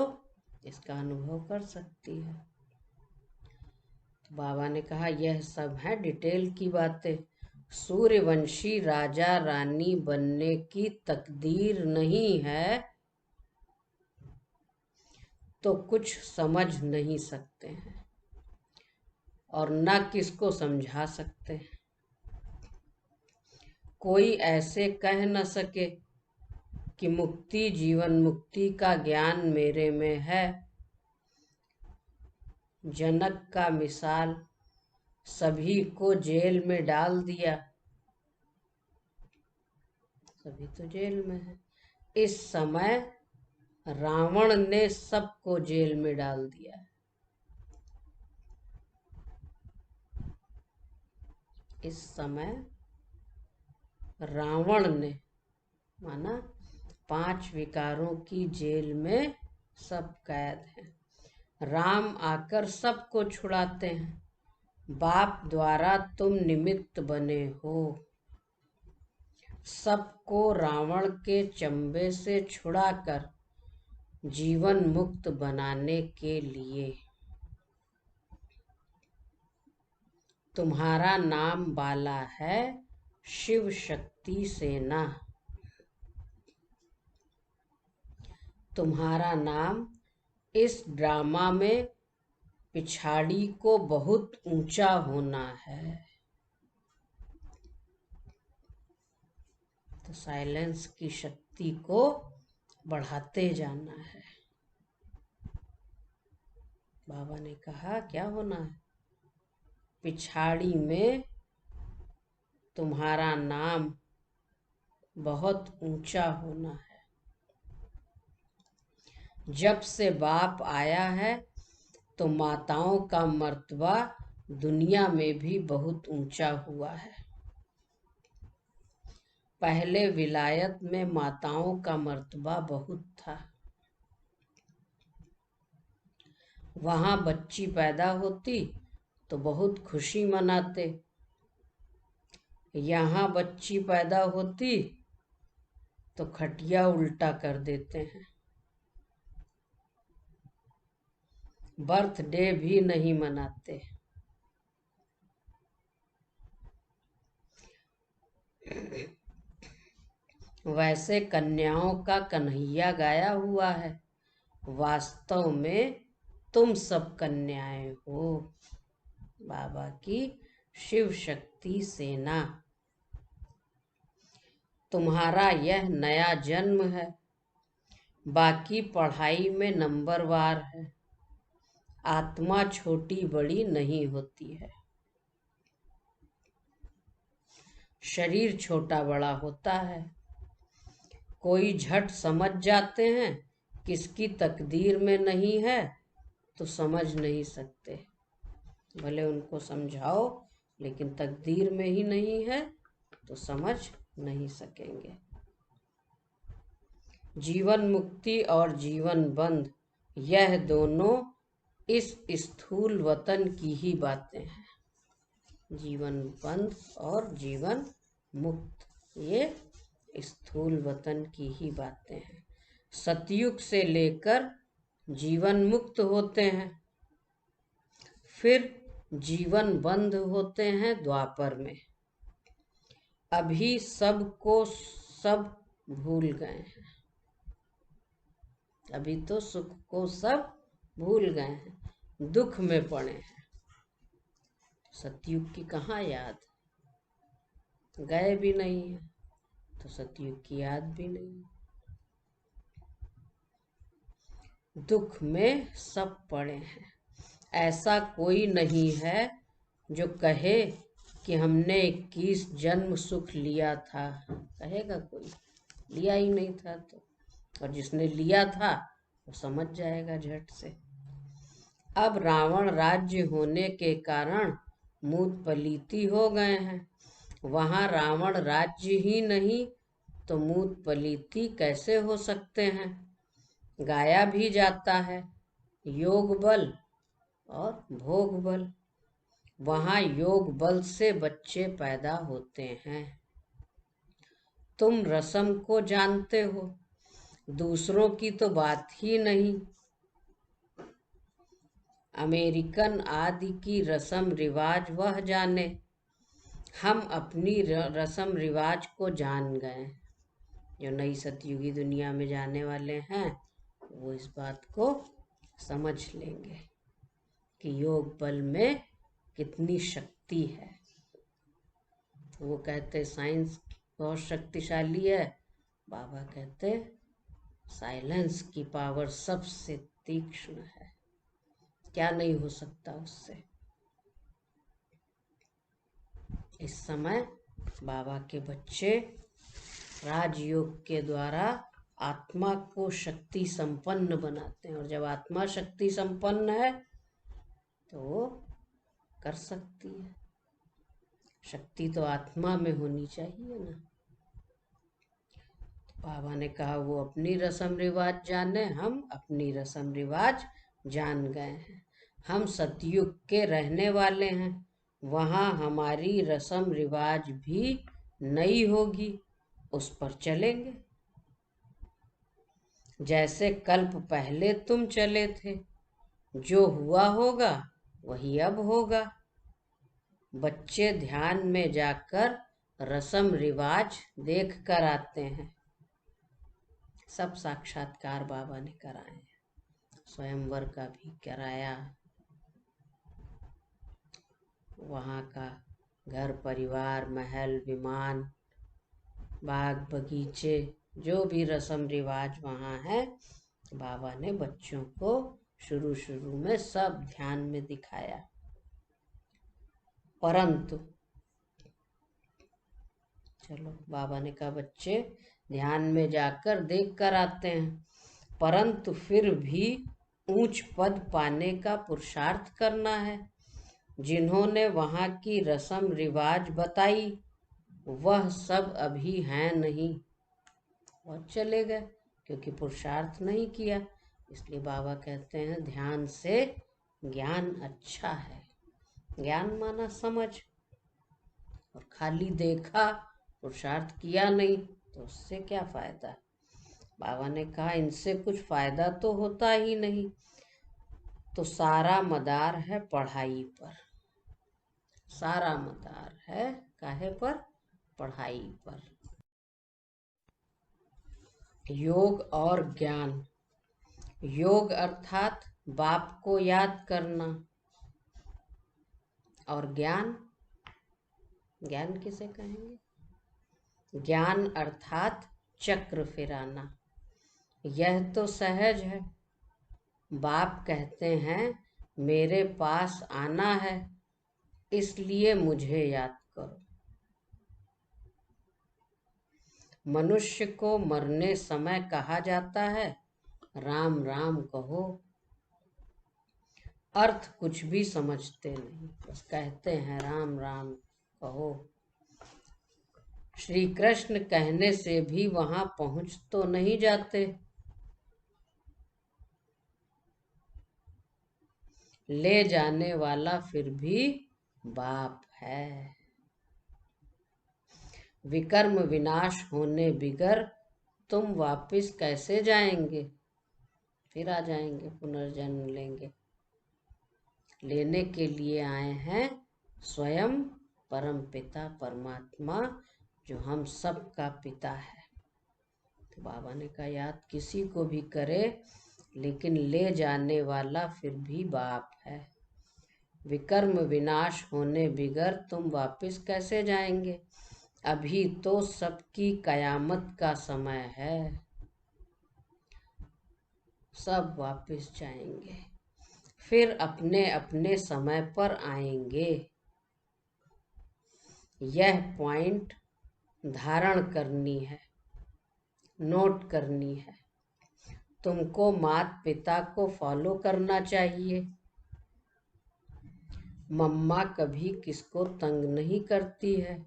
इसका अनुभव कर सकती है। तो बाबा ने कहा यह सब है डिटेल की बातें। सूर्यवंशी राजा रानी बनने की तकदीर नहीं है तो कुछ समझ नहीं सकते हैं और न किसको समझा सकते हैं। कोई ऐसे कह न सके कि मुक्ति जीवन मुक्ति का ज्ञान मेरे में है। जनक का मिसाल सभी को जेल में डाल दिया, सभी तो जेल में है। इस समय रावण ने सबको जेल में डाल दिया। इस समय रावण ने माना 5 विकारों की जेल में सब कैद हैं। राम आकर सबको छुड़ाते हैं। बाप द्वारा तुम निमित्त बने हो सबको रावण के चंबे से छुड़ाकर जीवन मुक्त बनाने के लिए। तुम्हारा नाम बाला है शिव शक्ति सेना। तुम्हारा नाम इस ड्रामा में पिछाड़ी को बहुत ऊंचा होना है। तो साइलेंस की शक्ति को बढ़ाते जाना है। बाबा ने कहा क्या होना है? पिछाड़ी में तुम्हारा नाम बहुत ऊंचा होना है। जब से बाप आया है तो माताओं का मर्तबा दुनिया में भी बहुत ऊंचा हुआ है। पहले विलायत में माताओं का मर्तबा बहुत था। वहां बच्ची पैदा होती तो बहुत खुशी मनाते। यहाँ बच्ची पैदा होती तो खटिया उल्टा कर देते हैं। बर्थडे भी नहीं मनाते। वैसे कन्याओं का कन्हैया गाया हुआ है। वास्तव में तुम सब कन्याएं हो बाबा की शिव शक्ति सेना। तुम्हारा यह नया जन्म है। बाकी पढ़ाई में नंबरवार है। आत्मा छोटी बड़ी नहीं होती है। शरीर छोटा बड़ा होता है। कोई झट समझ जाते हैं, किसकी तकदीर में नहीं है तो समझ नहीं सकते। भले उनको समझाओ लेकिन तकदीर में ही नहीं है तो समझ नहीं सकेंगे। जीवन मुक्ति और जीवन बंध यह दोनों इस स्थूल वतन की ही बातें हैं। जीवन बंध और जीवन मुक्त ये स्थूल वतन की ही बातें हैं। सतयुग से लेकर जीवन मुक्त होते हैं, फिर जीवन बंद होते हैं द्वापर में। अभी सबको सब भूल गए हैं, अभी तो सुख को सब भूल गए हैं, दुख में पड़े हैं। सतयुग की कहाँ याद, गए भी नहीं है तो सतयुग की याद भी नहीं। दुख में सब पड़े हैं। ऐसा कोई नहीं है जो कहे कि हमने 21 जन्म सुख लिया था। कहेगा कोई? लिया ही नहीं था तो। और जिसने लिया था वो समझ जाएगा झट से। अब रावण राज्य होने के कारण मूत पलीती हो गए हैं। वहां रावण राज्य ही नहीं तो मूत पलीती कैसे हो सकते हैं। गाया भी जाता है योग बल और भोग बल। वहां योग बल से बच्चे पैदा होते हैं। तुम रस्म को जानते हो, दूसरों की तो बात ही नहीं। अमेरिकन आदि की रस्म रिवाज वह जाने, हम अपनी रस्म रिवाज को जान गए। जो नई सतयुगी दुनिया में जाने वाले हैं वो इस बात को समझ लेंगे कि योग बल में कितनी शक्ति है। वो कहते साइंस बहुत शक्तिशाली है, बाबा कहते साइलेंस की पावर सबसे तीक्ष्ण है, क्या नहीं हो सकता उससे। इस समय बाबा के बच्चे राजयोग के द्वारा आत्मा को शक्ति संपन्न बनाते हैं, और जब आत्मा शक्ति संपन्न है तो वो कर सकती है। शक्ति तो आत्मा में होनी चाहिए ना। तो बाबा ने कहा वो अपनी रस्म रिवाज जाने, हम अपनी रस्म रिवाज जान गए हैं। हम सतयुग के रहने वाले हैं, वहाँ हमारी रस्म रिवाज भी नई होगी, उस पर चलेंगे। जैसे कल्प पहले तुम चले थे, जो हुआ होगा वही अब होगा। बच्चे ध्यान में जाकर रस्म रिवाज देख कर आते हैं। सब साक्षात्कार बाबा ने कराए, स्वयंवर का भी कराया, वहाँ का घर परिवार, महल, विमान, बाग बगीचे, जो भी रस्म रिवाज वहाँ है, बाबा ने बच्चों को शुरू शुरू में सब ध्यान में दिखाया। परंतु चलो बाबा ने कहा बच्चे ध्यान में जाकर देख कर आते हैं, परंतु फिर भी ऊंच पद पाने का पुरुषार्थ करना है। जिन्होंने वहाँ की रस्म रिवाज बताई वह सब अभी हैं नहीं और चले गए, क्योंकि पुरुषार्थ नहीं किया। इसलिए बाबा कहते हैं ध्यान से ज्ञान अच्छा है। ज्ञान माना समझ, और खाली देखा पुरुषार्थ किया नहीं तो उससे क्या फायदा। बाबा ने कहा इनसे कुछ फायदा तो होता ही नहीं, तो सारा मदार है पढ़ाई पर। सारा मदार है काहे पर? पढ़ाई पर। योग और ज्ञान। योग अर्थात बाप को याद करना, और ज्ञान, ज्ञान किसे कहेंगे? ज्ञान अर्थात चक्र फिराना। यह तो सहज है। बाप कहते हैं मेरे पास आना है, इसलिए मुझे याद करो। मनुष्य को मरने समय कहा जाता है राम राम कहो। अर्थ कुछ भी समझते नहीं, बस कहते हैं राम राम कहो। श्री कृष्ण कहने से भी वहां पहुंच तो नहीं जाते। ले जाने वाला फिर भी बाप है। विकर्म विनाश होने बिगर तुम वापिस कैसे जाएंगे? फिर आ जाएंगे, पुनर्जन्म लेंगे। लेने के लिए आए हैं स्वयं परम पिता परमात्मा, जो हम सब का पिता है। तो बाबा ने कहा याद किसी को भी करे, लेकिन ले जाने वाला फिर भी बाप है। विकर्म विनाश होने बिगर तुम वापिस कैसे जाएंगे? अभी तो सबकी कयामत का समय है, सब वापिस जाएंगे, फिर अपने अपने समय पर आएंगे। यह पॉइंट धारण करनी है, नोट करनी है। तुमको माता पिता को फॉलो करना चाहिए। मम्मा कभी किसको तंग नहीं करती है।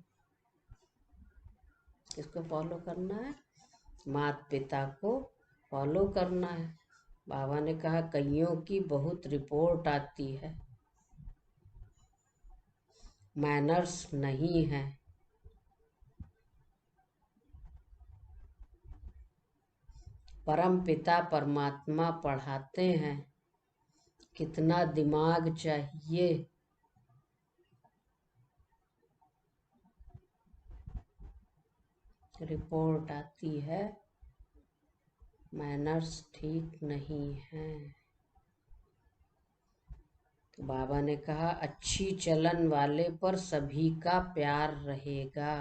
किसको फॉलो करना है? माता पिता को फॉलो करना है। बाबा ने कहा कईयों की बहुत रिपोर्ट आती है, मैनर्स नहीं है। परम पिता परमात्मा पढ़ाते हैं, कितना दिमाग चाहिए। रिपोर्ट आती है, मैनर्स ठीक नहीं है। तो बाबा ने कहा अच्छी चलन वाले पर सभी का प्यार रहेगा।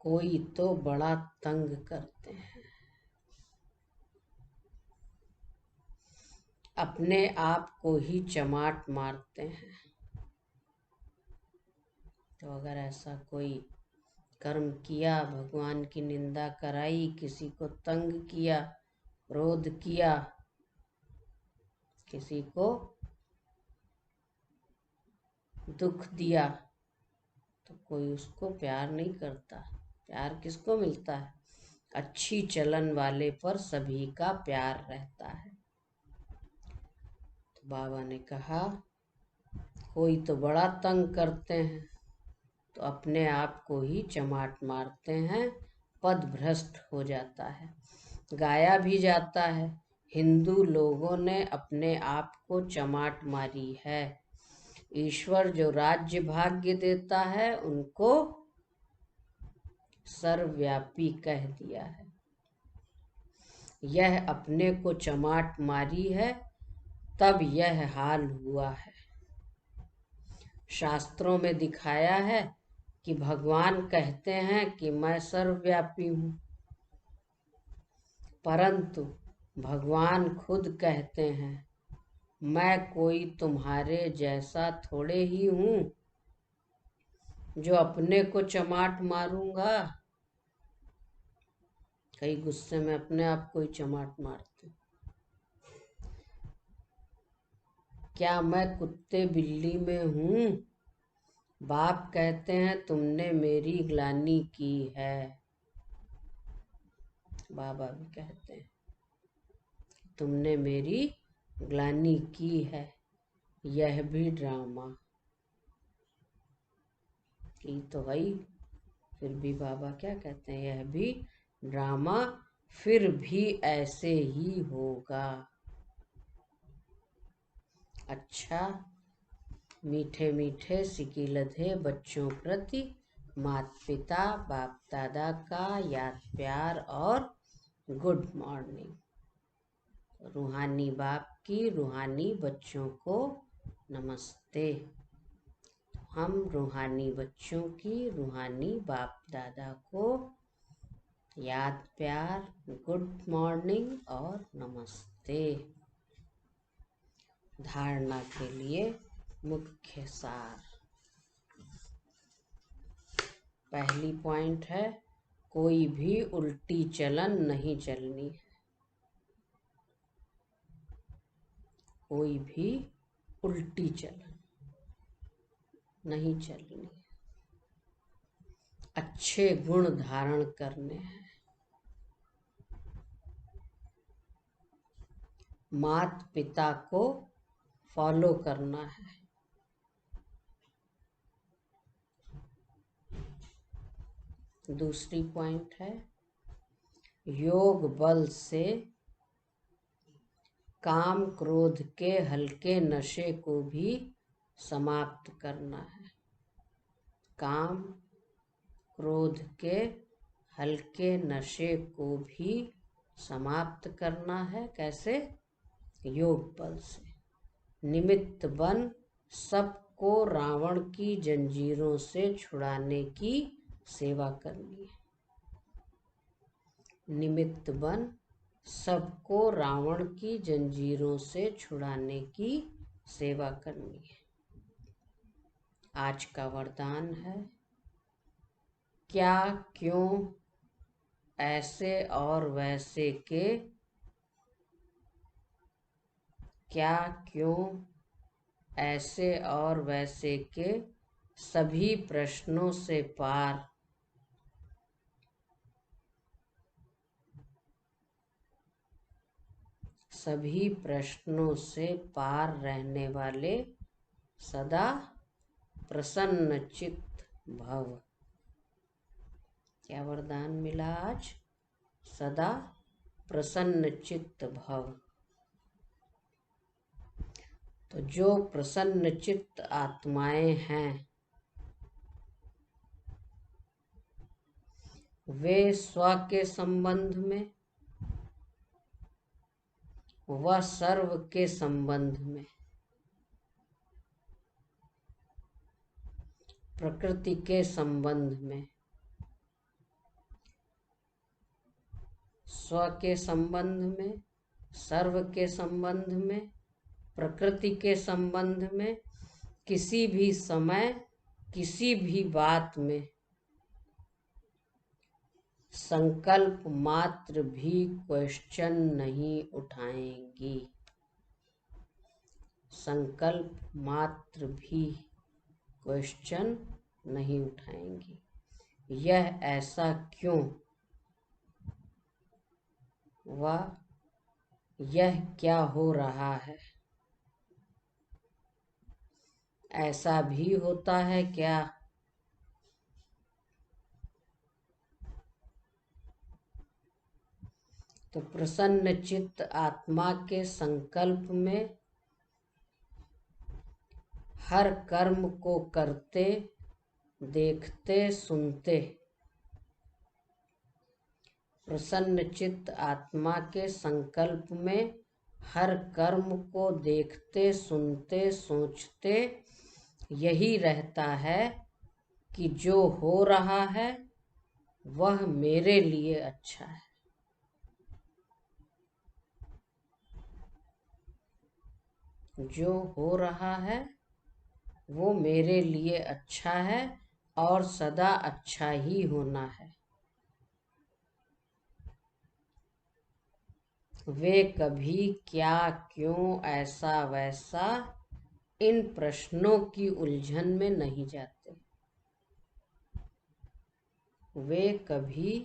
कोई तो बड़ा तंग करते हैं, अपने आप को ही चमाट मारते हैं। तो अगर ऐसा कोई कर्म किया, भगवान की निंदा कराई, किसी को तंग किया, क्रोध किया, किसी को दुख दिया, तो कोई उसको प्यार नहीं करता। प्यार किसको मिलता है? अच्छी चलन वाले पर सभी का प्यार रहता है। तो बाबा ने कहा कोई तो बड़ा तंग करते हैं, तो अपने आप को ही चमाट मारते हैं, पद भ्रष्ट हो जाता है। गाया भी जाता है, हिंदू लोगों ने अपने आप को चमाट मारी है। ईश्वर जो राज्य भाग्य देता है उनको सर्वव्यापी कह दिया है। यह अपने को चमाट मारी है, तब यह हाल हुआ है। शास्त्रों में दिखाया है कि भगवान कहते हैं कि मैं सर्वव्यापी हूँ, परंतु भगवान खुद कहते हैं मैं कोई तुम्हारे जैसा थोड़े ही हूँ जो अपने को चमाट मारूंगा। कई गुस्से में अपने आप को ही चमाट मारते। क्या मैं कुत्ते बिल्ली में हूँ? बाप कहते हैं तुमने मेरी ग्लानि की है। बाबा भी कहते हैं तुमने मेरी ग्लानि की है। यह भी ड्रामा की तो है, फिर भी बाबा क्या कहते हैं? यह भी ड्रामा, फिर भी ऐसे ही होगा। अच्छा, मीठे मीठे सिकीलधे बच्चों प्रति माता पिता बाप दादा का याद प्यार और गुड मॉर्निंग। रूहानी बाप की रूहानी बच्चों को नमस्ते। हम रूहानी बच्चों की रूहानी बाप दादा को याद प्यार, गुड मॉर्निंग और नमस्ते। धारणा के लिए मुख्य सार। पहली पॉइंट है कोई भी उल्टी चलन नहीं चलनी है। कोई भी उल्टी चलन नहीं चलनी। अच्छे गुण धारण करने हैं। माता पिता को फॉलो करना है। दूसरी पॉइंट है योग बल से काम क्रोध के हल्के नशे को भी समाप्त करना है। काम क्रोध के हल्के नशे को भी समाप्त करना है। कैसे? योग बल से। निमित्त बन सबको रावण की जंजीरों से छुड़ाने की सेवा करनी है। निमित्त बन सबको रावण की जंजीरों से छुड़ाने की सेवा करनी है। आज का वरदान है क्या क्यों ऐसे और वैसे के, क्या क्यों ऐसे और वैसे के सभी प्रश्नों से पार, सभी प्रश्नों से पार रहने वाले सदा प्रसन्न चित्त भव। क्या वरदान मिला आज? सदा प्रसन्न चित्त भव। तो जो प्रसन्न चित्त आत्माएं हैं वे स्व के संबंध में व सर्व के संबंध में, प्रकृति के संबंध में, स्व के संबंध में, सर्व के संबंध में, प्रकृति के संबंध में, किसी भी समय किसी भी बात में संकल्प मात्र भी क्वेश्चन नहीं उठाएंगी। संकल्प मात्र भी क्वेश्चन नहीं उठाएंगी। यह ऐसा क्यों व यह क्या हो रहा है? ऐसा भी होता है क्या? तो प्रसन्न चित्त आत्मा के संकल्प में हर कर्म को करते देखते सुनते, प्रसन्न चित्त आत्मा के संकल्प में हर कर्म को देखते सुनते सोचते यही रहता है कि जो हो रहा है वह मेरे लिए अच्छा है। जो हो रहा है वो मेरे लिए अच्छा है और सदा अच्छा ही होना है। वे कभी क्या क्यों ऐसा वैसा इन प्रश्नों की उलझन में नहीं जाते। वे कभी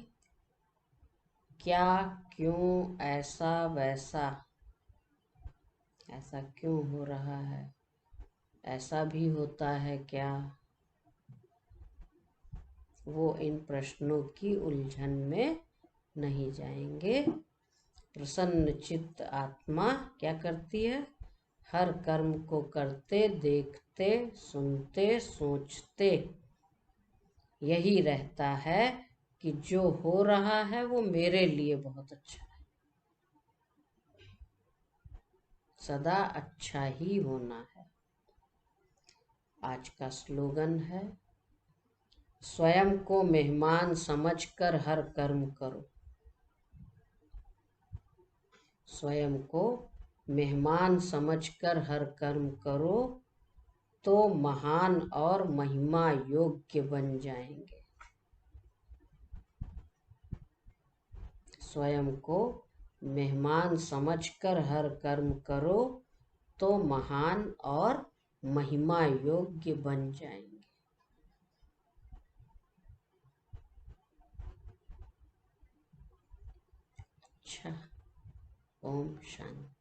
क्या क्यों ऐसा वैसा, ऐसा क्यों हो रहा है, ऐसा भी होता है क्या, वो इन प्रश्नों की उलझन में नहीं जाएंगे। प्रसन्न चित्त आत्मा क्या करती है? हर कर्म को करते देखते सुनते सोचते यही रहता है कि जो हो रहा है वो मेरे लिए बहुत अच्छा है, सदा अच्छा ही होना है। आज का स्लोगन है स्वयं को मेहमान समझकर हर कर्म करो। स्वयं को मेहमान समझकर हर कर्म करो तो महान और महिमा योग्य बन जाएंगे। स्वयं को मेहमान समझकर हर कर्म करो तो महान और महिमा योग्य बन जाएंगे। अच्छा, ओम शांति।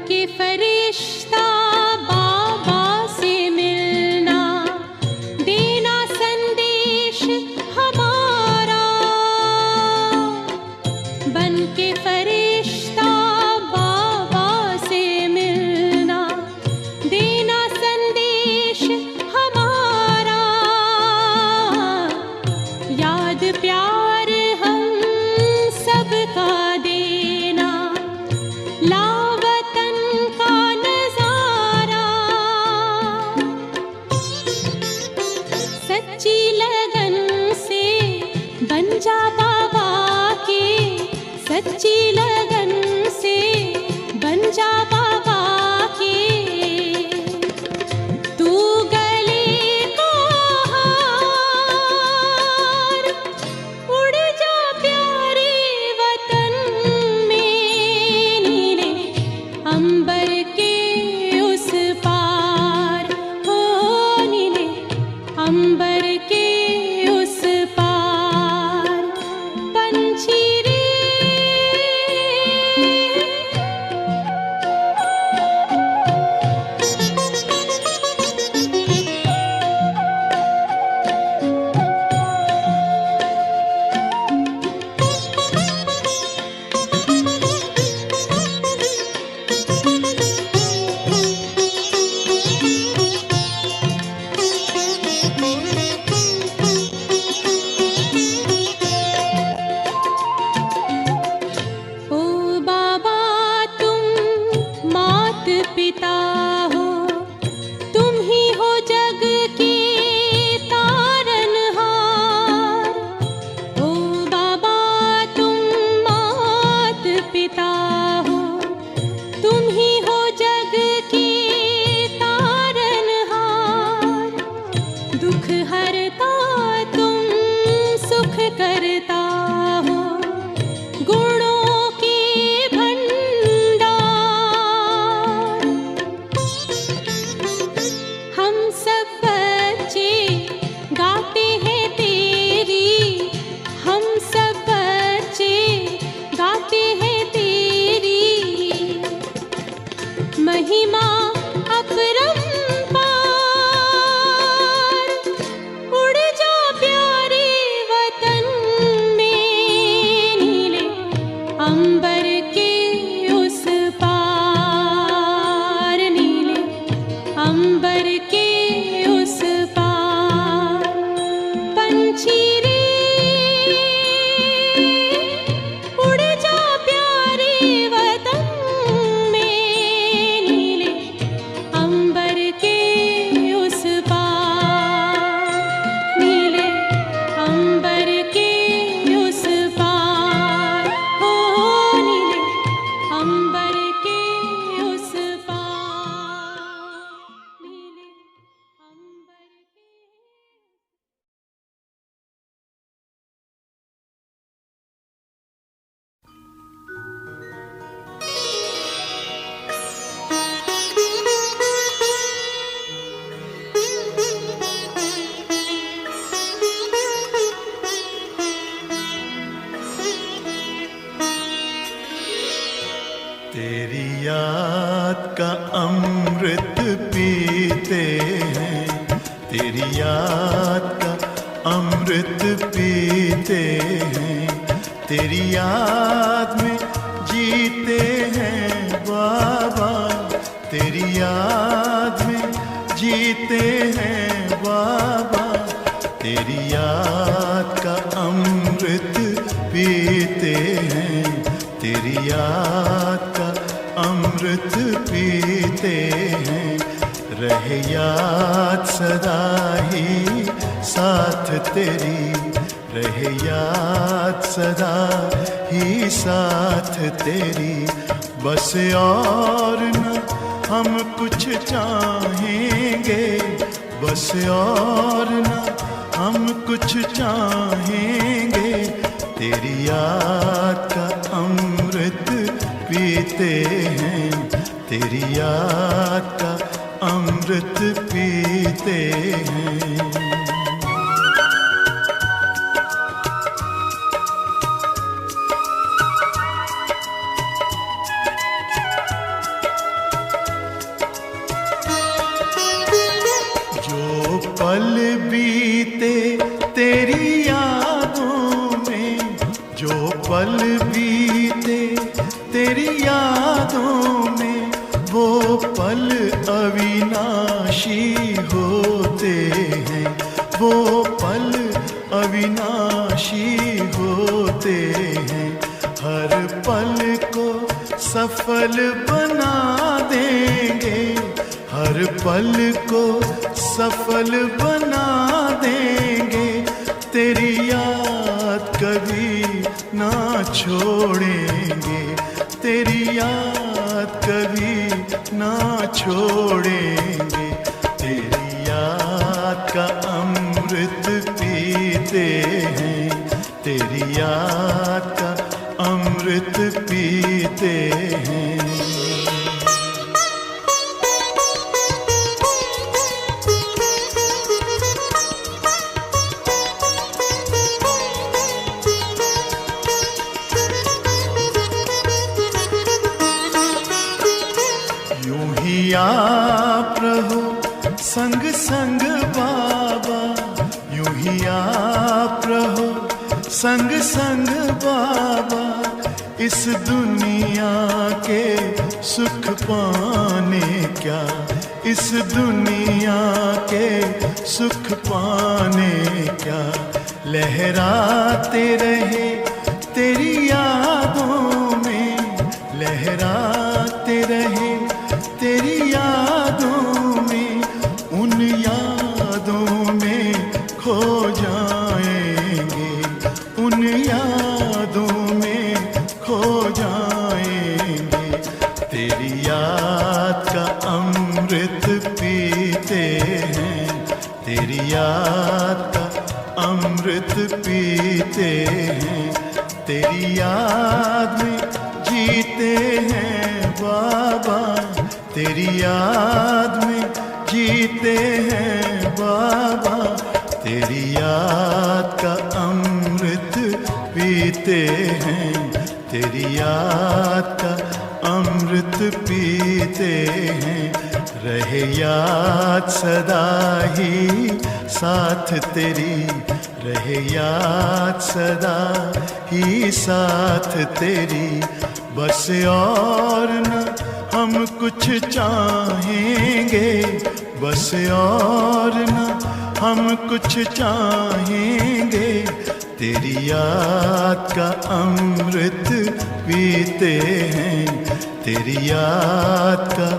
के फरिश्ता बाबा से मिलना, देना संदेश हमारा। बन के फरिश्ता बाबा से मिलना, देना संदेश हमारा। याद प्यार हम सबका देना, लावतन का नजारा। सच्ची लगन से बन जा बाबा के, सच्ची लगन से बन जा बाबा के। तू गले को हार, उड़ जा प्यारे वतन में, नीले अंबर के उस पार हो, नीले अंबर के उस पार। पंछी रे ओ बाबा तुम मात पिता हो, तुम ही हो जग के तारनहार। ओ बाबा तुम मात पिता हो, तुम ही हो जग के तारनहार। दुख हरता तुम सुख करता हो, गुणों के भंडार। हम सब बच्चे गाते हैं तेरी, हम सब बच्चे गाते हैं तेरी महिमा अपरंपार। उड़ जा प्यारे वतन में, नीले अंबर के उस पार, नीले अंबर के उस पार। पंछी रे उड़ जा प्यारे वतन में, नीले अंबर के उस पार, नीले अंबर के उस पार हो, नीले अंबर के उस पार, नीले अंबर के। तेरी याद का अमृत पीते हैं, तेरी याद का अमृत पीते हैं। तेरी याद में जीते हैं बाबा, तेरी याद में जीते हैं बाबा। तेरी याद का अमृत पीते हैं, तेरी याद का अमृत पीते हैं। रहे याद सदा ही साथ तेरी, रहे याद सदा ही साथ तेरी। बस और न हम कुछ चाहेंगे, बस और न हम कुछ चाहेंगे। तेरी याद का अमृत पीते हैं, तेरी याद का अमृत पीते हैं। पल बीते तेरी यादों में, जो पल बीते तेरी यादों में, वो पल अविनाशी होते हैं, वो पल अविनाशी होते हैं। हर पल को सफल बना देंगे, हर पल को सफल बना देंगे, तेरी याद कभी ना छोड़ेंगे, तेरी याद कभी ना छोड़ेंगे। तेरी याद का अमृत पीते हैं, तेरी याद का अमृत पीते हैं। यूं ही आप रहो संग संग बाबा, यूं ही आप रहो संग संग बाबा, इस दुनिया के सुख पाने क्या, इस दुनिया के सुख पाने क्या। लहराते रहे तेरी यादों में, लहराते रहे तेरी यादों में, उन यादों में खो जाएंगे, उन यादों में खो जाएंगे। तेरी याद का अमृत पीते हैं, तेरी याद का अमृत पीते हैं। तेरी याद में जीते हैं बाबा, तेरी याद में जीते हैं बाबा, तेरी याद का अमृत पीते हैं, तेरी याद का अमृत पीते हैं। रहे याद सदा ही साथ तेरी, रहे याद सदा ही साथ तेरी। बस और न हम कुछ चाहेंगे, बस और न हम कुछ चाहेंगे, तेरी याद का अमृत पीते हैं, तेरी याद का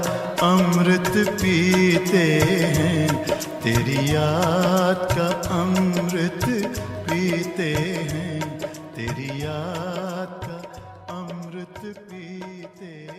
अमृत पीते हैं, तेरी याद का अमृत पीते हैं, तेरी याद का अमृत पीते हैं।